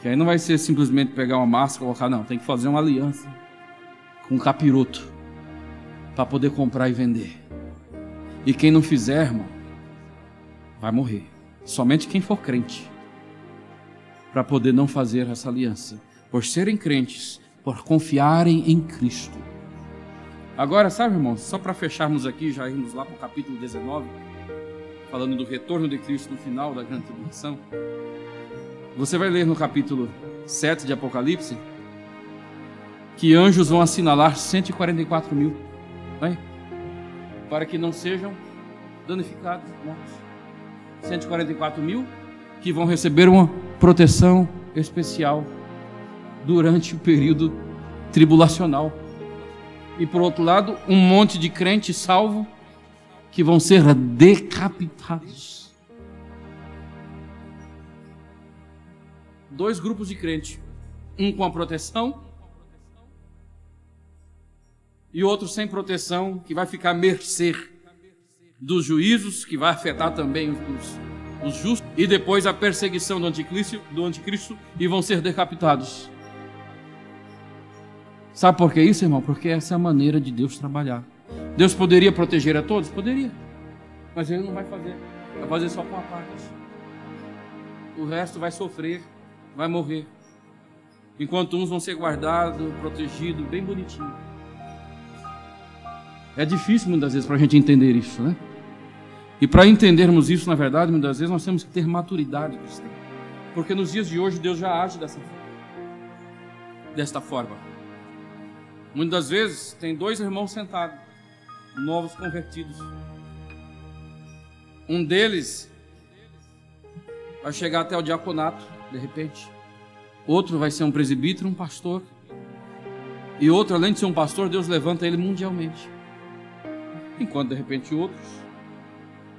Que aí não vai ser simplesmente pegar uma máscara e colocar, não. Tem que fazer uma aliança com um capiroto para poder comprar e vender. E quem não fizer, irmão, vai morrer. Somente quem for crente, para poder não fazer essa aliança, por serem crentes, por confiarem em Cristo. Agora, sabe, irmãos, só para fecharmos aqui, já irmos lá para o capítulo 19, falando do retorno de Cristo no final da grande tribulação. Você vai ler no capítulo 7 de Apocalipse que anjos vão assinalar 144 mil, né? Para que não sejam danificados, mortos. 144 mil que vão receber uma proteção especial durante o período tribulacional. E por outro lado, um monte de crentes salvos que vão ser decapitados. Dois grupos de crentes, um com a proteção e outro sem proteção, que vai ficar à mercê dos juízos, que vai afetar também os justos, e depois a perseguição do anticristo, e vão ser decapitados. Sabe por que isso, irmão? Porque essa é a maneira de Deus trabalhar. Deus poderia proteger a todos? Poderia. Mas Ele não vai fazer. Vai fazer só com a parte. O resto vai sofrer, vai morrer. Enquanto uns vão ser guardados, protegidos, bem bonitinho. É difícil muitas vezes para a gente entender isso, né? E para entendermos isso, na verdade, muitas vezes nós temos que ter maturidade cristã. Porque nos dias de hoje Deus já age desta forma. Muitas vezes tem dois irmãos sentados, novos convertidos. Um deles vai chegar até o diaconato, de repente. Outro vai ser um presbítero, um pastor. E outro, além de ser um pastor, Deus levanta ele mundialmente. Enquanto, de repente, outros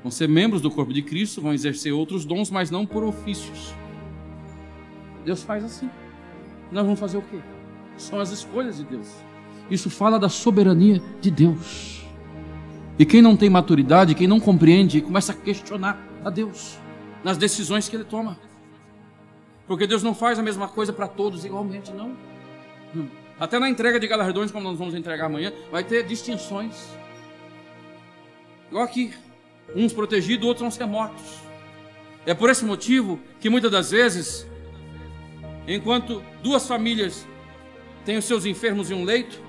vão ser membros do corpo de Cristo, vão exercer outros dons, mas não por ofícios. Deus faz assim. Nós vamos fazer o quê? São as escolhas de Deus. Isso fala da soberania de Deus. E quem não tem maturidade, quem não compreende, começa a questionar a Deus nas decisões que Ele toma. Porque Deus não faz a mesma coisa para todos igualmente, não. Até na entrega de galardões, como nós vamos entregar amanhã, vai ter distinções. Igual aqui, uns protegidos, outros vão ser mortos. É por esse motivo que muitas das vezes, enquanto duas famílias têm os seus enfermos em um leito,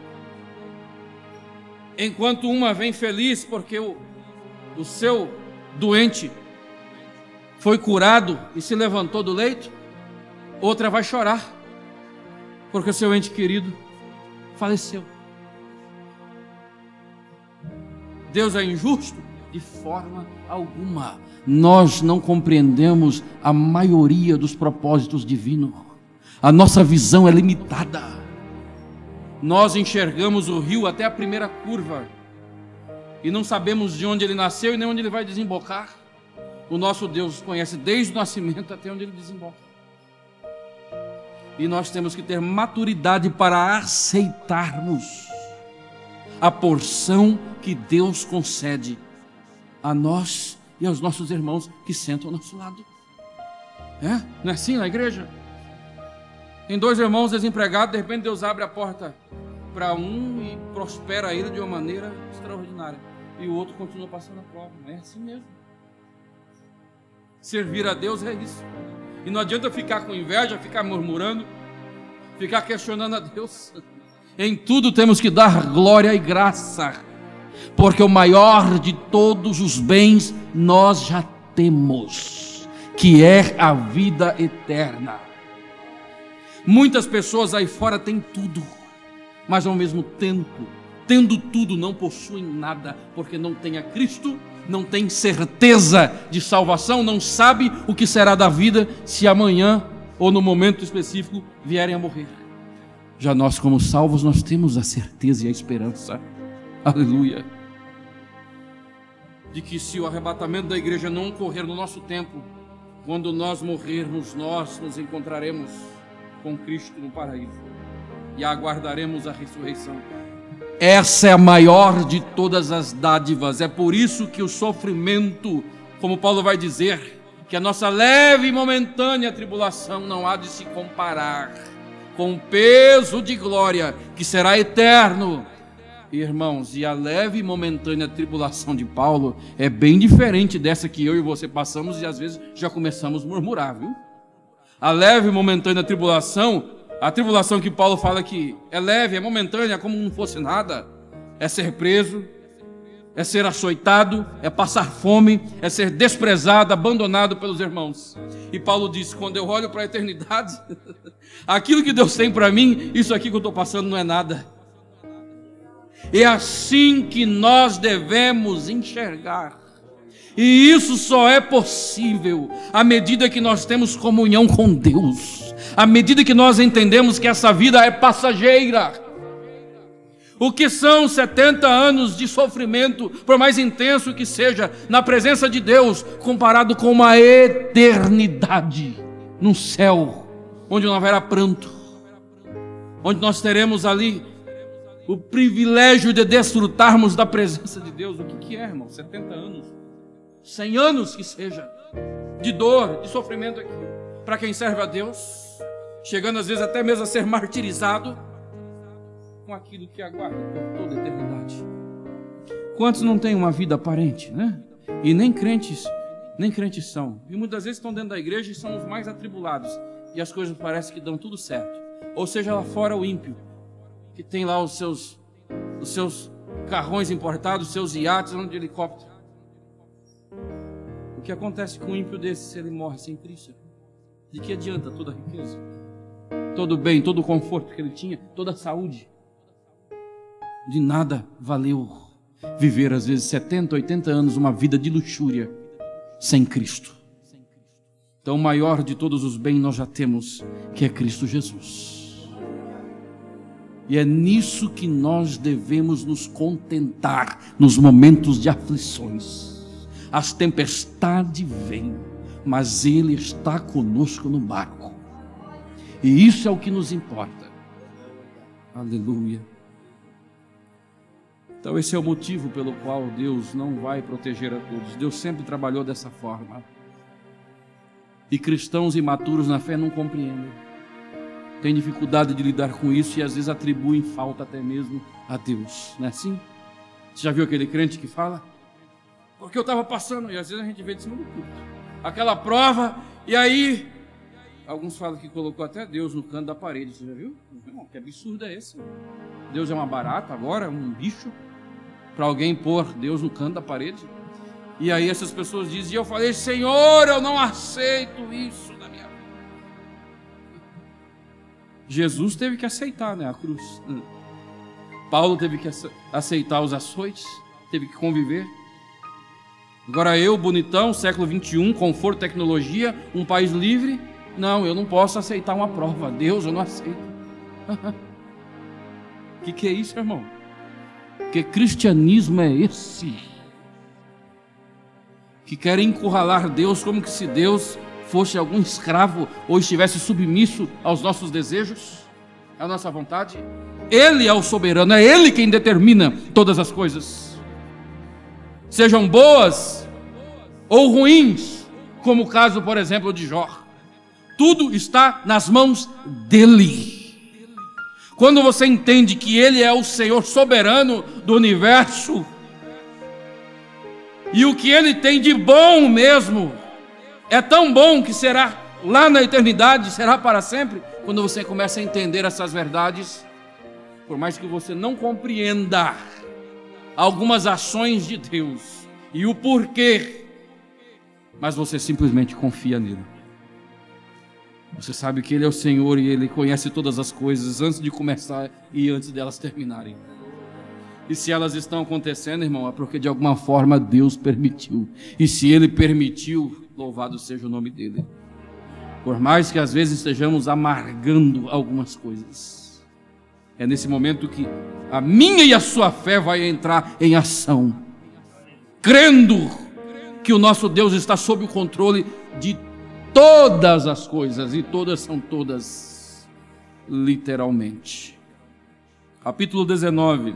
enquanto uma vem feliz porque o seu doente foi curado e se levantou do leito, outra vai chorar, porque o seu ente querido faleceu. Deus é injusto? De forma alguma. Nós não compreendemos a maioria dos propósitos divinos. A nossa visão é limitada. Nós enxergamos o rio até a primeira curva e não sabemos de onde ele nasceu e nem onde ele vai desembocar. O nosso Deus conhece desde o nascimento até onde ele desemboca. E nós temos que ter maturidade para aceitarmos a porção que Deus concede a nós e aos nossos irmãos que sentam ao nosso lado. Não é assim na igreja? Tem 2 irmãos desempregados, de repente Deus abre a porta para um e prospera ele de uma maneira extraordinária. E o outro continua passando a prova. É assim mesmo. Servir a Deus é isso. E não adianta ficar com inveja, ficar murmurando, ficar questionando a Deus. Em tudo temos que dar glória e graça, porque o maior de todos os bens nós já temos, que é a vida eterna. Muitas pessoas aí fora têm tudo, mas ao mesmo tempo, tendo tudo, não possuem nada, porque não tem a Cristo, não tem certeza de salvação, não sabe o que será da vida se amanhã ou no momento específico vierem a morrer. Já nós, como salvos, nós temos a certeza e a esperança, aleluia, de que se o arrebatamento da igreja não ocorrer no nosso tempo, quando nós morrermos, nós nos encontraremos com Cristo no paraíso e aguardaremos a ressurreição. Essa é a maior de todas as dádivas. É por isso que o sofrimento, como Paulo vai dizer, que a nossa leve e momentânea tribulação não há de se comparar com o peso de glória que será eterno. Irmãos, e a leve e momentânea tribulação de Paulo é bem diferente dessa que eu e você passamos e às vezes já começamos a murmurar, viu? A leve e momentânea tribulação, a tribulação que Paulo fala que é leve, é momentânea, como não fosse nada, é ser preso, é ser açoitado, é passar fome, é ser desprezado, abandonado pelos irmãos. E Paulo diz, quando eu olho para a eternidade, aquilo que Deus tem para mim, isso aqui que eu estou passando não é nada. É assim que nós devemos enxergar. E isso só é possível à medida que nós temos comunhão com Deus, à medida que nós entendemos que essa vida é passageira. O que são 70 anos de sofrimento, por mais intenso que seja, na presença de Deus, comparado com uma eternidade no céu, onde não haverá pranto, onde nós teremos ali o privilégio de desfrutarmos da presença de Deus. O que é, irmão? 70 anos, 100 anos que seja, de dor, de sofrimento aqui, para quem serve a Deus, chegando às vezes até mesmo a ser martirizado, com aquilo que aguarda por toda a eternidade. Quantos não têm uma vida aparente, né? E nem crentes são. E muitas vezes estão dentro da igreja e são os mais atribulados. E as coisas parecem que dão tudo certo. Ou seja, lá fora o ímpio, que tem lá os seus carrões importados, os seus iates, andando de helicóptero. O que acontece com um ímpio desse se ele morre sem Cristo? De que adianta toda a riqueza? Todo o bem, todo o conforto que ele tinha, toda a saúde? De nada valeu viver às vezes 70, 80 anos uma vida de luxúria sem Cristo. Então o maior de todos os bens nós já temos, que é Cristo Jesus. E é nisso que nós devemos nos contentar nos momentos de aflições. As tempestades vêm, mas Ele está conosco no barco. E isso é o que nos importa. Aleluia. Então esse é o motivo pelo qual Deus não vai proteger a todos. Deus sempre trabalhou dessa forma. E cristãos imaturos na fé não compreendem. Tem dificuldade de lidar com isso e às vezes atribuem falta até mesmo a Deus. Não é assim? Você já viu aquele crente que fala? Porque eu estava passando, e às vezes a gente vê de cima do culto, aquela prova, e aí alguns falam que colocou até Deus no canto da parede. Você já viu? Irmão, que absurdo é esse? Deus é uma barata agora, um bicho, para alguém pôr Deus no canto da parede? E aí essas pessoas dizem, e eu falei, Senhor, eu não aceito isso na minha vida. Jesus teve que aceitar, né, a cruz. Paulo teve que aceitar os açoites, teve que conviver. Agora eu, bonitão, século 21, conforto, tecnologia, um país livre, não, eu não posso aceitar uma prova. Deus, eu não aceito. Que é isso, irmão? Que cristianismo é esse? Que quer encurralar Deus como que se Deus fosse algum escravo ou estivesse submisso aos nossos desejos, à nossa vontade. Ele é o soberano, é Ele quem determina todas as coisas, sejam boas ou ruins, como o caso, por exemplo, de Jó. Tudo está nas mãos dEle. Quando você entende que Ele é o Senhor soberano do universo, e o que Ele tem de bom mesmo, é tão bom que será lá na eternidade, será para sempre. Quando você começa a entender essas verdades, por mais que você não compreenda algumas ações de Deus e o porquê, mas você simplesmente confia nele. Você sabe que Ele é o Senhor e Ele conhece todas as coisas antes de começar e antes delas terminarem. E se elas estão acontecendo, irmão, é porque de alguma forma Deus permitiu. E se Ele permitiu, louvado seja o nome dEle. Por mais que às vezes estejamos amargando algumas coisas, é nesse momento que a minha e a sua fé vai entrar em ação, crendo que o nosso Deus está sob o controle de todas as coisas, e todas são todas, literalmente. Capítulo 19.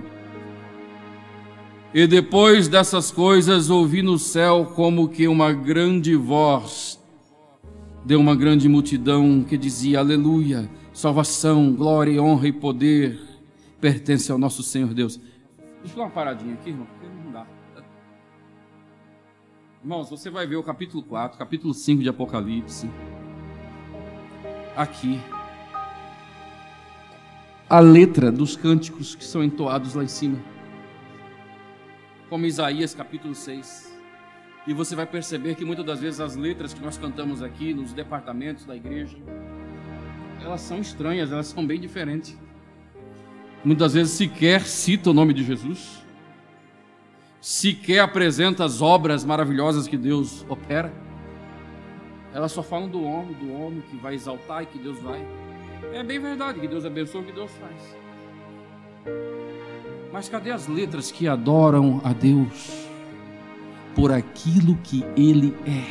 E depois dessas coisas ouvi no céu como que uma grande voz de uma grande multidão que dizia: aleluia, salvação, glória, honra e poder pertence ao nosso Senhor Deus. Deixa eu dar uma paradinha aqui, irmão, porque não dá. Irmãos, você vai ver o capítulo 4, capítulo 5 de Apocalipse. Aqui, a letra dos cânticos que são entoados lá em cima, como Isaías capítulo 6. E você vai perceber que muitas das vezes as letras que nós cantamos aqui nos departamentos da igreja, elas são estranhas, elas são bem diferentes. Muitas vezes sequer cita o nome de Jesus, sequer apresenta as obras maravilhosas que Deus opera. Elas só falam do homem que vai exaltar e que Deus vai. É bem verdade que Deus abençoa o que Deus faz. Mas cadê as letras que adoram a Deus por aquilo que Ele é?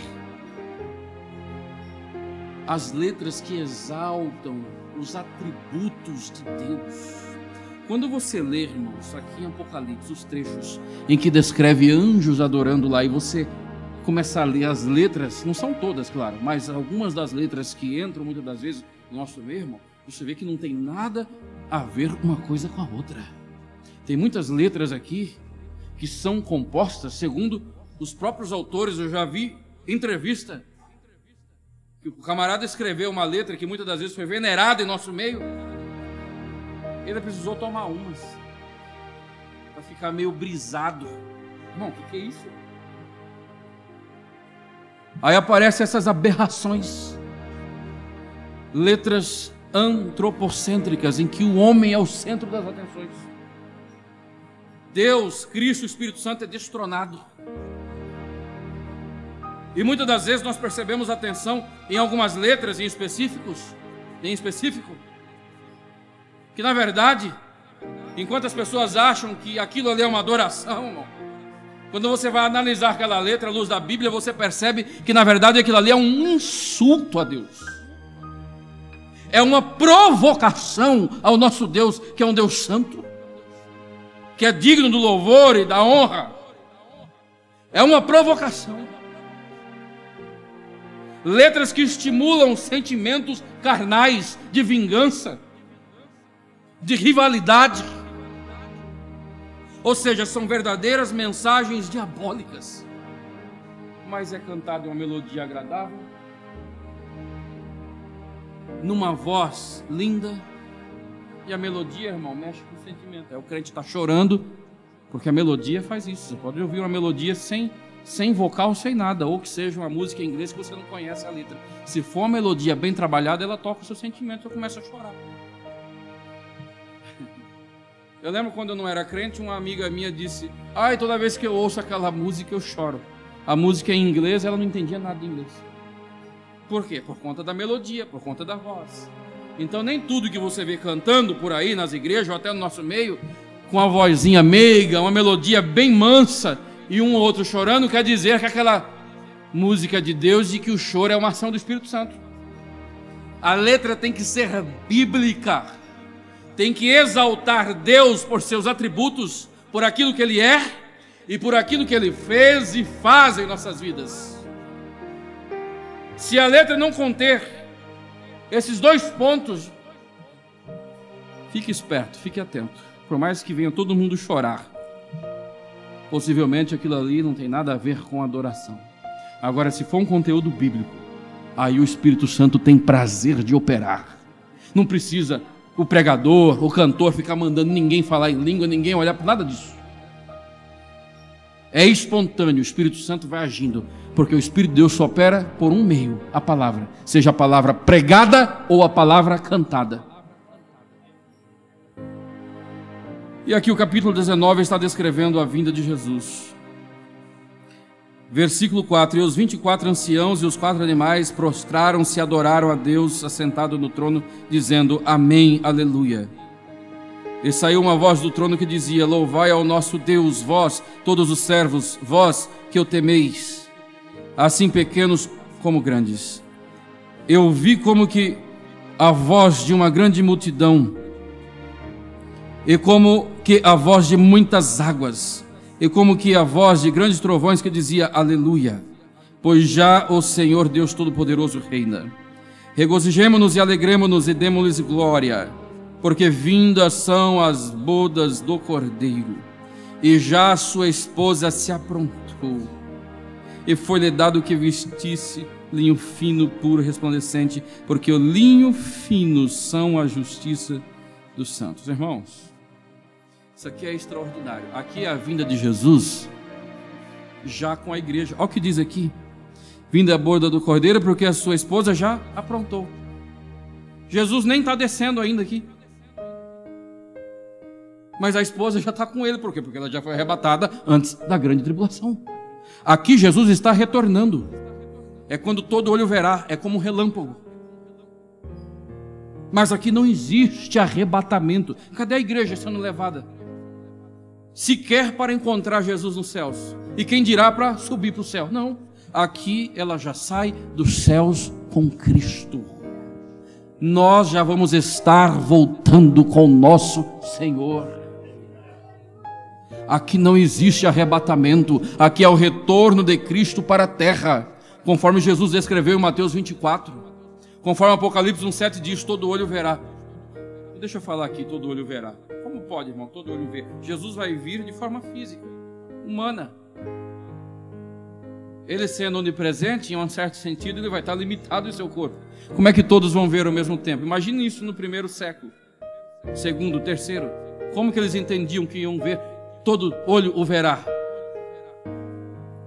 As letras que exaltam os atributos de Deus. Quando você lê, irmãos, aqui em Apocalipse, os trechos em que descreve anjos adorando lá, e você começa a ler as letras, não são todas, claro, mas algumas das letras que entram muitas das vezes no nosso meio, irmão, você vê que não tem nada a ver uma coisa com a outra. Tem muitas letras aqui que são compostas segundo os próprios autores. Eu já vi entrevista que o camarada escreveu uma letra que muitas das vezes foi venerada em nosso meio. Ele precisou tomar umas para ficar meio brisado. Irmão, o que é isso? Aí aparecem essas aberrações, letras antropocêntricas, em que o homem é o centro das atenções. Deus, Cristo, o Espírito Santo é destronado. E muitas das vezes nós percebemos atenção em algumas letras em específico, que na verdade, enquanto as pessoas acham que aquilo ali é uma adoração, irmão, quando você vai analisar aquela letra à luz da Bíblia, você percebe que na verdade aquilo ali é um insulto a Deus. É uma provocação ao nosso Deus, que é um Deus santo, que é digno do louvor e da honra. É uma provocação. Letras que estimulam sentimentos carnais de vingança, de rivalidade. Ou seja, são verdadeiras mensagens diabólicas. Mas é cantado em uma melodia agradável, numa voz linda. E a melodia, irmão, mexe com o sentimento. O crente está chorando porque a melodia faz isso. Você pode ouvir uma melodia sem vocal, sem nada, ou que seja uma música em inglês que você não conhece a letra. Se for uma melodia bem trabalhada, ela toca o seu sentimento, você começa a chorar. Eu lembro quando eu não era crente, uma amiga minha disse: ai, toda vez que eu ouço aquela música eu choro. A música em inglês, ela não entendia nada de inglês. Por quê? Por conta da melodia, por conta da voz. Então nem tudo que você vê cantando por aí nas igrejas ou até no nosso meio, com uma vozinha meiga, uma melodia bem mansa e um ou outro chorando, quer dizer que aquela música de Deus e que o choro é uma ação do Espírito Santo. A letra tem que ser bíblica, tem que exaltar Deus por seus atributos, por aquilo que Ele é e por aquilo que Ele fez e faz em nossas vidas. Se a letra não conter esses dois pontos, fique esperto, fique atento. Por mais que venha todo mundo chorar, possivelmente aquilo ali não tem nada a ver com adoração. Agora, se for um conteúdo bíblico, aí o Espírito Santo tem prazer de operar. Não precisa o pregador, o cantor ficar mandando ninguém falar em língua, ninguém olhar para nada disso. É espontâneo, o Espírito Santo vai agindo, porque o Espírito de Deus só opera por um meio, a palavra, seja a palavra pregada ou a palavra cantada. E aqui o capítulo 19 está descrevendo a vinda de Jesus. Versículo 4: e os 24 anciãos e os 4 animais prostraram-se e adoraram a Deus assentado no trono, dizendo: Amém, aleluia. E saiu uma voz do trono que dizia: Louvai ao nosso Deus, vós, todos os servos, vós que o temeis, assim pequenos como grandes. Eu vi como que a voz de uma grande multidão, e como que a voz de muitas águas, e como que a voz de grandes trovões que dizia: Aleluia, pois já o Senhor Deus Todo-Poderoso reina. Regozijemo-nos e alegremo-nos e demo-lhes glória, porque vindas são as bodas do Cordeiro, e já a sua esposa se aprontou, e foi-lhe dado que vestisse linho fino, puro, resplandecente, porque o linho fino são a justiça dos santos. Irmãos, isso aqui é extraordinário. Aqui é a vinda de Jesus já com a igreja. Olha o que diz aqui: vinda a boda do Cordeiro, porque a sua esposa já aprontou. Jesus nem está descendo ainda aqui, mas a esposa já está com ele. Por quê? Porque ela já foi arrebatada antes da grande tribulação. Aqui Jesus está retornando. É quando todo olho verá, é como um relâmpago. Mas aqui não existe arrebatamento. Cadê a igreja sendo levada? Sequer para encontrar Jesus nos céus. E quem dirá para subir para o céu? Não. Aqui ela já sai dos céus com Cristo. Nós já vamos estar voltando com o nosso Senhor. Aqui não existe arrebatamento. Aqui é o retorno de Cristo para a terra, conforme Jesus descreveu em Mateus 24. Conforme Apocalipse 1,7 diz: todo olho verá. Deixa eu falar aqui, todo olho verá. Como pode, irmão, todo olho ver? Jesus vai vir de forma física, humana. Ele sendo onipresente, em um certo sentido, ele vai estar limitado em seu corpo. Como é que todos vão ver ao mesmo tempo? Imagine isso no primeiro século, segundo, terceiro. Como que eles entendiam que iam ver? Todo olho o verá,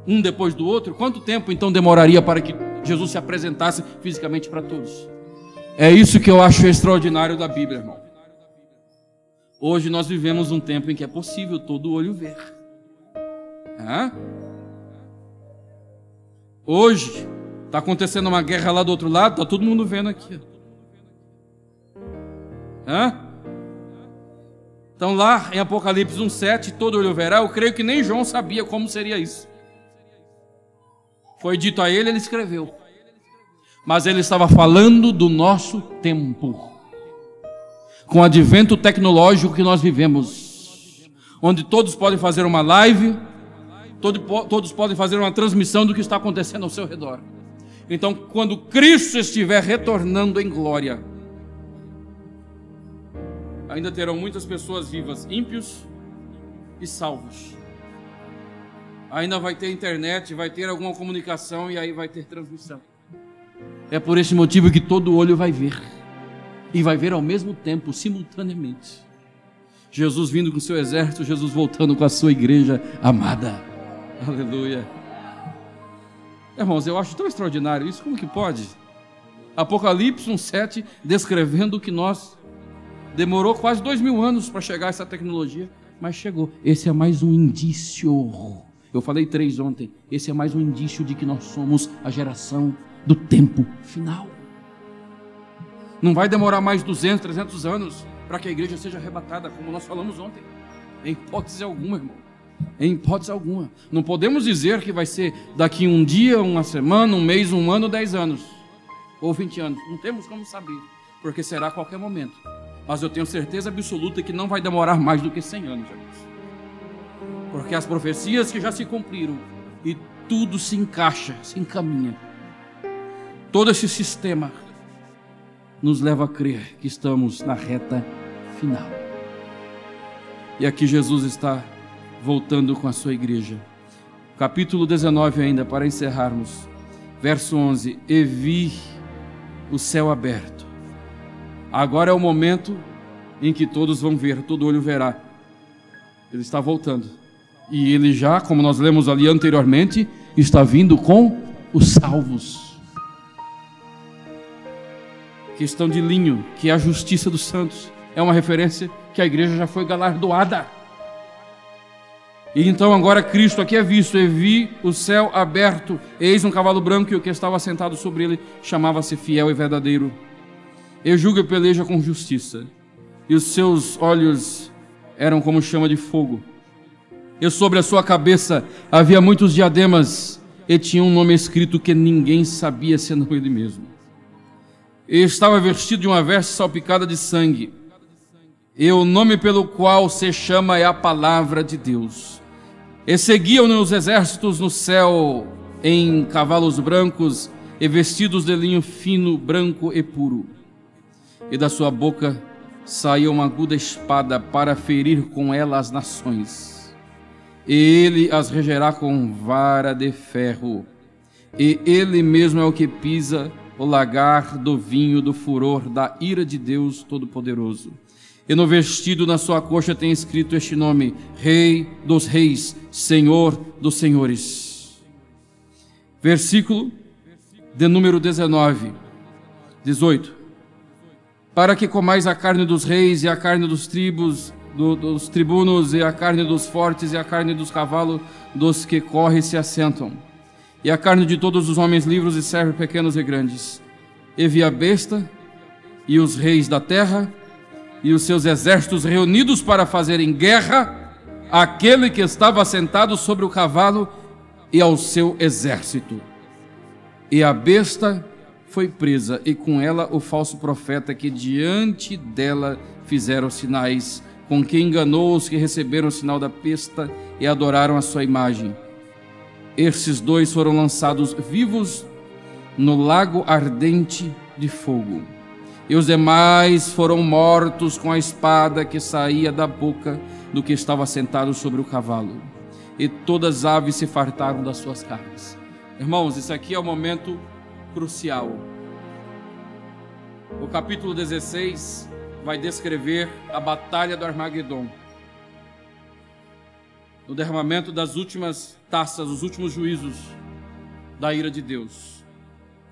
um depois do outro. Quanto tempo então demoraria para que Jesus se apresentasse fisicamente para todos? É isso que eu acho extraordinário da Bíblia, irmão. Hoje nós vivemos um tempo em que é possível todo olho ver. Hoje está acontecendo uma guerra lá do outro lado, está todo mundo vendo aqui. Então lá em Apocalipse 1,7, todo olho verá. Eu creio que nem João sabia como seria isso. Foi dito a ele, ele escreveu. Mas ele estava falando do nosso tempo, com o advento tecnológico que nós vivemos, onde todos podem fazer uma live, todos podem fazer uma transmissão do que está acontecendo ao seu redor. Então, quando Cristo estiver retornando em glória, ainda terão muitas pessoas vivas, ímpios e salvos. Ainda vai ter internet, vai ter alguma comunicação e aí vai ter transmissão. É por esse motivo que todo olho vai ver, e vai ver ao mesmo tempo, simultaneamente, Jesus vindo com seu exército, Jesus voltando com a sua igreja amada. Aleluia. Irmãos, eu acho tão extraordinário isso. Como que pode? Apocalipse 1,7 descrevendo o que nós Demorou quase 2000 anos para chegar essa tecnologia, mas chegou. Esse é mais um indício. Eu falei 3 ontem. Esse é mais um indício de que nós somos a geração do tempo final. Não vai demorar mais 200, 300 anos para que a igreja seja arrebatada, como nós falamos ontem. Em hipótese alguma, irmão. Em hipótese alguma. Não podemos dizer que vai ser daqui um dia, uma semana, um mês, um ano, 10 anos. Ou 20 anos. Não temos como saber. Porque será a qualquer momento. Mas eu tenho certeza absoluta que não vai demorar mais do que 100 anos, irmãos. Porque as profecias que já se cumpriram e tudo se encaixa, se encaminha. Todo esse sistema nos leva a crer que estamos na reta final. E aqui Jesus está voltando com a sua igreja. Capítulo 19 ainda, para encerrarmos. Verso 11. E vi o céu aberto. Agora é o momento em que todos vão ver, todo olho verá. Ele está voltando. E ele já, como nós lemos ali anteriormente, está vindo com os salvos. Questão de linho, que é a justiça dos santos. É uma referência que a igreja já foi galardoada. E então agora Cristo aqui é visto. E vi o céu aberto, eis um cavalo branco, e o que estava sentado sobre ele chamava-se Fiel e Verdadeiro. E julga e peleja com justiça, e os seus olhos eram como chama de fogo. E sobre a sua cabeça havia muitos diademas, e tinha um nome escrito que ninguém sabia senão ele mesmo. E estava vestido de uma veste salpicada de sangue, e o nome pelo qual se chama é a Palavra de Deus. E seguiam-no os exércitos no céu em cavalos brancos, e vestidos de linho fino, branco e puro. E da sua boca saía uma aguda espada para ferir com ela as nações. E ele as regerá com vara de ferro. E ele mesmo é o que pisa o lagar do vinho do furor da ira de Deus Todo-Poderoso. E no vestido na sua coxa tem escrito este nome: Rei dos Reis, Senhor dos Senhores. Versículo de número 18. Para que comais a carne dos reis, e a carne dos dos tribunos, e a carne dos fortes, e a carne dos cavalos, dos que correm e se assentam, e a carne de todos os homens livres e servos pequenos e grandes. E vi a besta, e os reis da terra, e os seus exércitos reunidos para fazerem guerra àquele que estava sentado sobre o cavalo e ao seu exército. E a besta foi presa, e com ela o falso profeta que diante dela fizeram sinais, com que enganou os que receberam o sinal da besta e adoraram a sua imagem. Esses 2 foram lançados vivos no lago ardente de fogo. E os demais foram mortos com a espada que saía da boca do que estava sentado sobre o cavalo. E todas as aves se fartaram das suas carnes. Irmãos, isso aqui é o momento crucial. O capítulo 16 vai descrever a batalha do Armagedon, o derramamento das últimas taças, os últimos juízos da ira de Deus.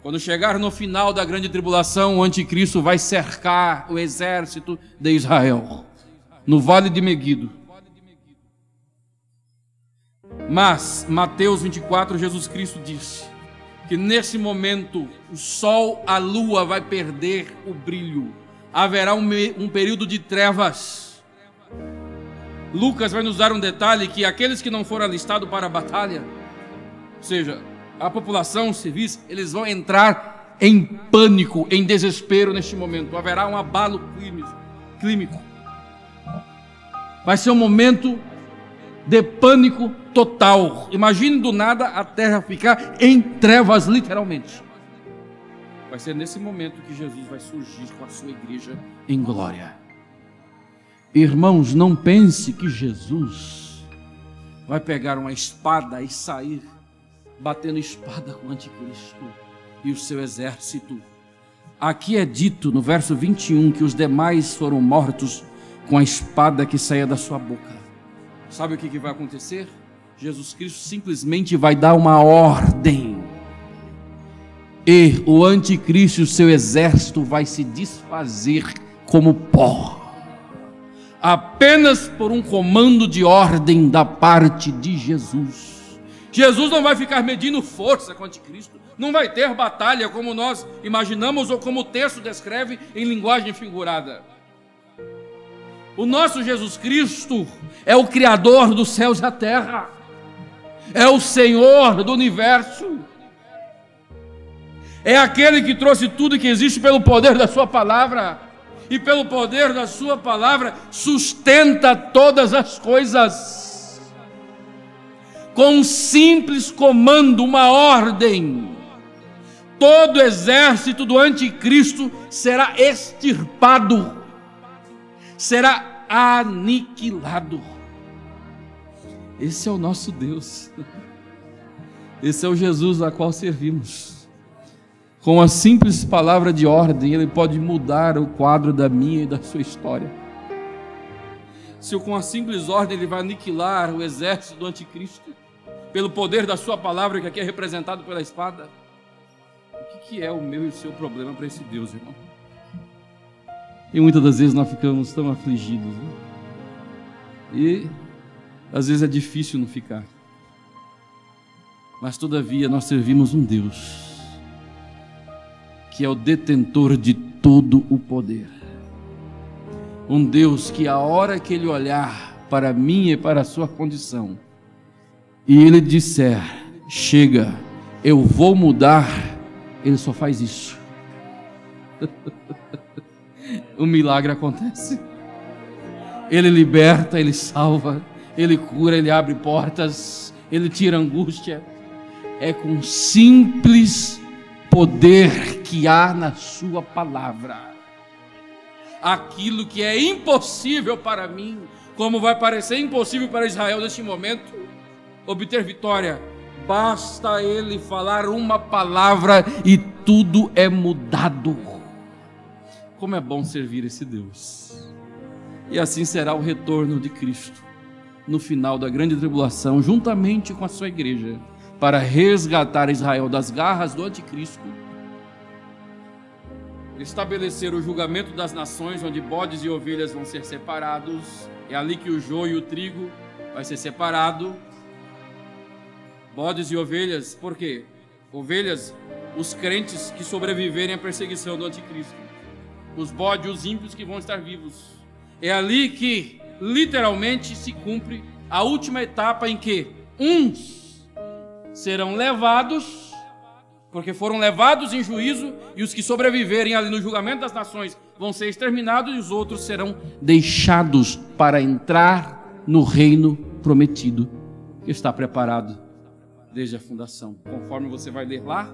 Quando chegar no final da grande tribulação, o anticristo vai cercar o exército de Israel no vale de Meguido. Mas Mateus 24, Jesus Cristo disse que nesse momento o sol, a lua vai perder o brilho. Haverá um período de trevas. Lucas vai nos dar um detalhe que aqueles que não foram alistados para a batalha, ou seja, a população civis, eles vão entrar em pânico, em desespero neste momento. Haverá um abalo clínico. Vai ser um momento de pânico total. Imagine do nada a terra ficar em trevas, literalmente. Vai ser nesse momento que Jesus vai surgir com a sua igreja em glória. Irmãos, não pense que Jesus vai pegar uma espada e sair batendo espada com o anticristo e o seu exército. Aqui é dito no verso 21 que os demais foram mortos com a espada que saía da sua boca. Sabe o que vai acontecer? Jesus Cristo simplesmente vai dar uma ordem, e o anticristo e o seu exército vai se desfazer como pó. apenas por um comando de ordem da parte de Jesus. Jesus não vai ficar medindo força com o anticristo, não vai ter batalha como nós imaginamos ou como o texto descreve em linguagem figurada. O nosso Jesus Cristo é o Criador dos céus e da terra, é o Senhor do universo, é aquele que trouxe tudo que existe pelo poder da sua palavra, e pelo poder da sua palavra sustenta todas as coisas. Com um simples comando, uma ordem, todo exército do anticristo será extirpado, será aniquilado. Esse é o nosso Deus, esse é o Jesus a qual servimos. Com a simples palavra de ordem, Ele pode mudar o quadro da minha e da sua história. Se com a simples ordem Ele vai aniquilar o exército do anticristo, pelo poder da sua palavra, que aqui é representado pela espada, o que é o meu e o seu problema para esse Deus, irmão? E muitas das vezes nós ficamos tão afligidos, né? E às vezes é difícil não ficar, mas todavia nós servimos um Deus que é o detentor de todo o poder, um Deus que a hora que Ele olhar para mim e para a sua condição, e Ele disser, chega, eu vou mudar, Ele só faz isso. O milagre acontece, Ele liberta, Ele salva, Ele cura, Ele abre portas, Ele tira a angústia. É com simples poder que há na sua palavra, aquilo que é impossível para mim, como vai parecer impossível para Israel neste momento, obter vitória, basta ele falar uma palavra e tudo é mudado. Como é bom servir esse Deus. E assim será o retorno de Cristo no final da grande tribulação, juntamente com a sua igreja, para resgatar Israel das garras do anticristo, estabelecer o julgamento das nações, onde bodes e ovelhas vão ser separados. É ali que o joio e o trigo vai ser separado. Bodes e ovelhas, por quê? Ovelhas, os crentes que sobreviverem à perseguição do anticristo, os bodes, os ímpios que vão estar vivos. É ali que literalmente se cumpre a última etapa, em que uns serão levados, porque foram levados em juízo, e os que sobreviverem ali no julgamento das nações vão ser exterminados, e os outros serão deixados para entrar no reino prometido, que está preparado desde a fundação, conforme você vai ler lá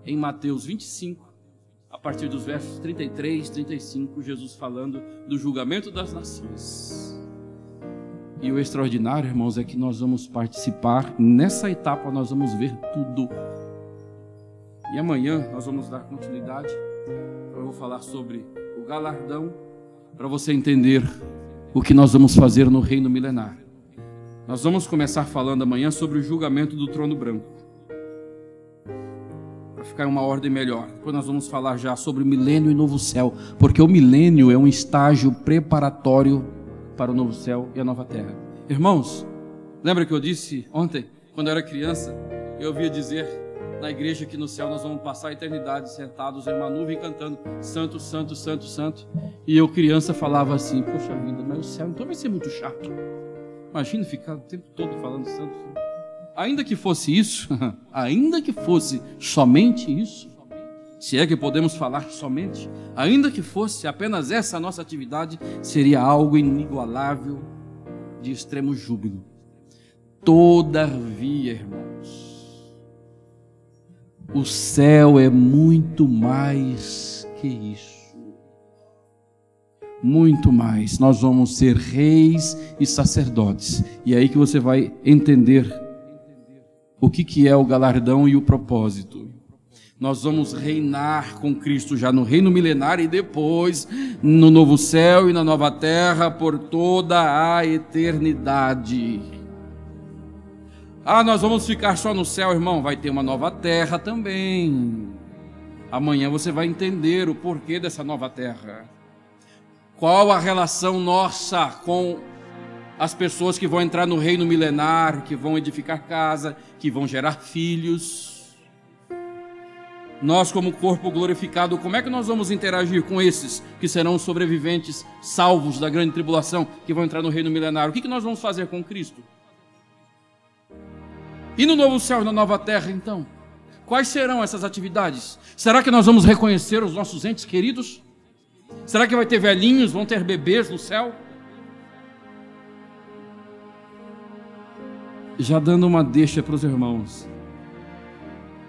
em Mateus 25, a partir dos versos 33, 35, Jesus falando do julgamento das nações. E o extraordinário, irmãos, é que nós vamos participar, nessa etapa nós vamos ver tudo. E amanhã nós vamos dar continuidade. Eu vou falar sobre o galardão, para você entender o que nós vamos fazer no reino milenar. Nós vamos começar falando amanhã sobre o julgamento do trono branco, para ficar em uma ordem melhor. Depois nós vamos falar já sobre o milênio e novo céu, porque o milênio é um estágio preparatório para o novo céu e a nova terra. Irmãos, lembra que eu disse ontem, quando eu era criança, eu ouvia dizer na igreja que no céu nós vamos passar a eternidade sentados em uma nuvem cantando santo, santo, santo, santo. E eu criança falava assim, poxa vida, mas o céu então vai ser muito chato. Imagina ficar o tempo todo falando santo. Ainda que fosse isso, ainda que fosse somente isso, se é que podemos falar somente, ainda que fosse apenas essa a nossa atividade, seria algo inigualável, de extremo júbilo. Todavia, irmãos, o céu é muito mais que isso. Muito mais. Nós vamos ser reis e sacerdotes. E é aí que você vai entender o que é o galardão e o propósito. Nós vamos reinar com Cristo já no reino milenar e depois no novo céu e na nova terra por toda a eternidade. Ah, nós vamos ficar só no céu, irmão? Vai ter uma nova terra também. Amanhã você vai entender o porquê dessa nova terra. Qual a relação nossa com as pessoas que vão entrar no reino milenar, que vão edificar casa, que vão gerar filhos? Nós, como corpo glorificado, como é que nós vamos interagir com esses que serão sobreviventes, salvos da grande tribulação, que vão entrar no reino milenar? O que nós vamos fazer com Cristo? E no novo céu e na nova terra, então? Quais serão essas atividades? Será que nós vamos reconhecer os nossos entes queridos? Será que vai ter velhinhos, vão ter bebês no céu? Já dando uma deixa para os irmãos.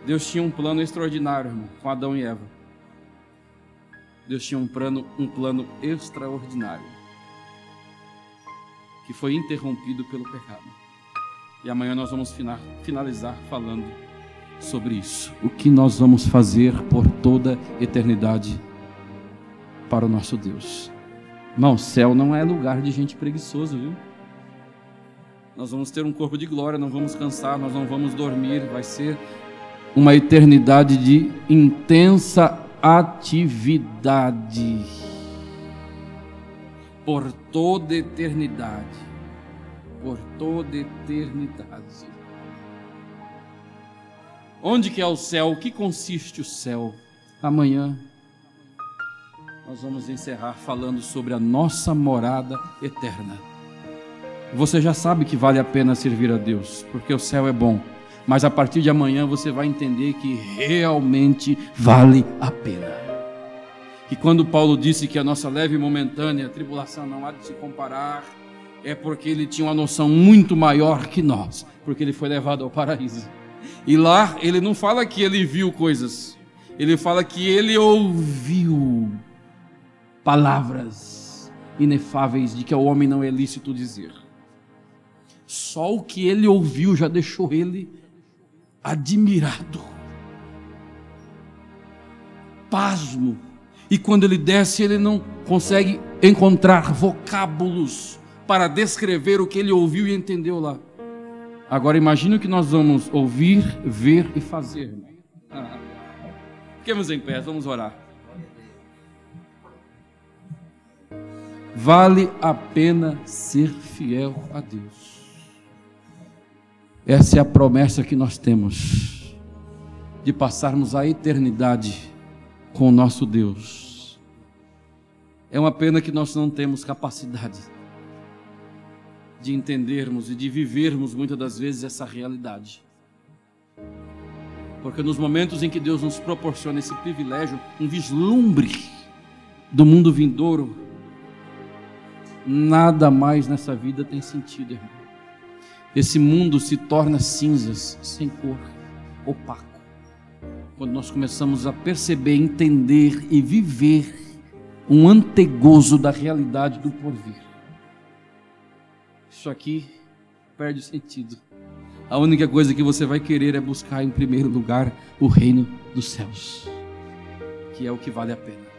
Deus tinha um plano extraordinário, irmão, com Adão e Eva. Deus tinha um plano extraordinário, que foi interrompido pelo pecado. E amanhã nós vamos finalizar falando sobre isso. O que nós vamos fazer por toda eternidade para o nosso Deus. Irmão, céu não é lugar de gente preguiçosa, viu? Nós vamos ter um corpo de glória, não vamos cansar, nós não vamos dormir, vai ser uma eternidade de intensa atividade. Por toda eternidade. Por toda eternidade. Onde que é o céu? O que consiste o céu? Amanhã nós vamos encerrar falando sobre a nossa morada eterna. Você já sabe que vale a pena servir a Deus, porque o céu é bom. Mas a partir de amanhã você vai entender que realmente vale a pena. E quando Paulo disse que a nossa leve e momentânea tribulação não há de se comparar, é porque ele tinha uma noção muito maior que nós, porque ele foi levado ao paraíso. E lá ele não fala que ele viu coisas, ele fala que ele ouviu palavras inefáveis de que ao homem não é lícito dizer. Só o que ele ouviu já deixou ele admirado, pasmo. E quando ele desce, ele não consegue encontrar vocábulos para descrever o que ele ouviu e entendeu lá. Agora imagine o que nós vamos ouvir, ver e fazer. Fiquemos em pé, vamos orar. Vale a pena ser fiel a Deus. Essa é a promessa que nós temos, de passarmos a eternidade com o nosso Deus. É uma pena que nós não temos capacidade de entendermos e de vivermos muitas das vezes essa realidade. Porque nos momentos em que Deus nos proporciona esse privilégio, um vislumbre do mundo vindouro, nada mais nessa vida tem sentido, irmão. Esse mundo se torna cinzas, sem cor, opaco, quando nós começamos a perceber, entender e viver um antegozo da realidade do porvir. Isso aqui perde o sentido. A única coisa que você vai querer é buscar em primeiro lugar o reino dos céus, que é o que vale a pena.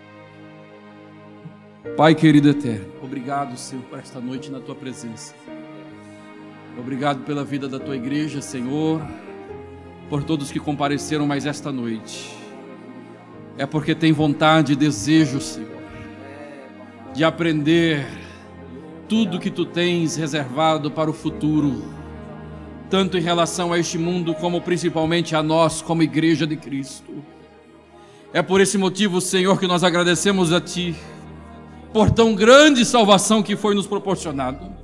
Pai querido eterno, obrigado, Senhor, por esta noite na tua presença. Obrigado pela vida da tua igreja, Senhor, por todos que compareceram mais esta noite. É porque tem vontade e desejo, Senhor, de aprender tudo que tu tens reservado para o futuro, tanto em relação a este mundo, como principalmente a nós, como igreja de Cristo. É por esse motivo, Senhor, que nós agradecemos a ti, por tão grande salvação que foi nos proporcionado.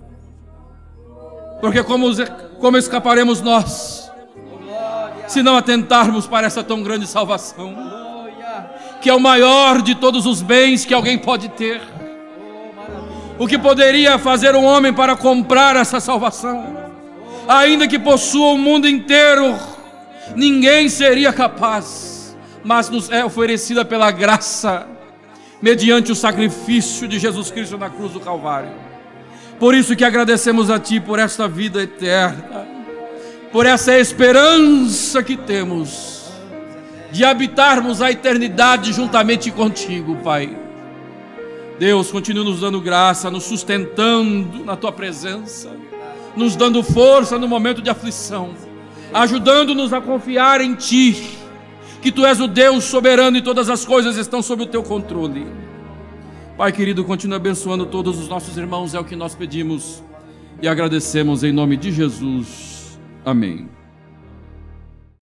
Porque como escaparemos nós, se não atentarmos para essa tão grande salvação, que é o maior de todos os bens que alguém pode ter? O que poderia fazer um homem para comprar essa salvação? Ainda que possua o mundo inteiro, ninguém seria capaz, mas nos é oferecida pela graça, mediante o sacrifício de Jesus Cristo na cruz do Calvário. Por isso que agradecemos a ti por esta vida eterna, por essa esperança que temos de habitarmos a eternidade juntamente contigo, Pai. Deus, continua nos dando graça, nos sustentando na tua presença, nos dando força no momento de aflição, ajudando-nos a confiar em ti, que tu és o Deus soberano e todas as coisas estão sob o teu controle. Pai querido, continue abençoando todos os nossos irmãos, é o que nós pedimos e agradecemos em nome de Jesus. Amém.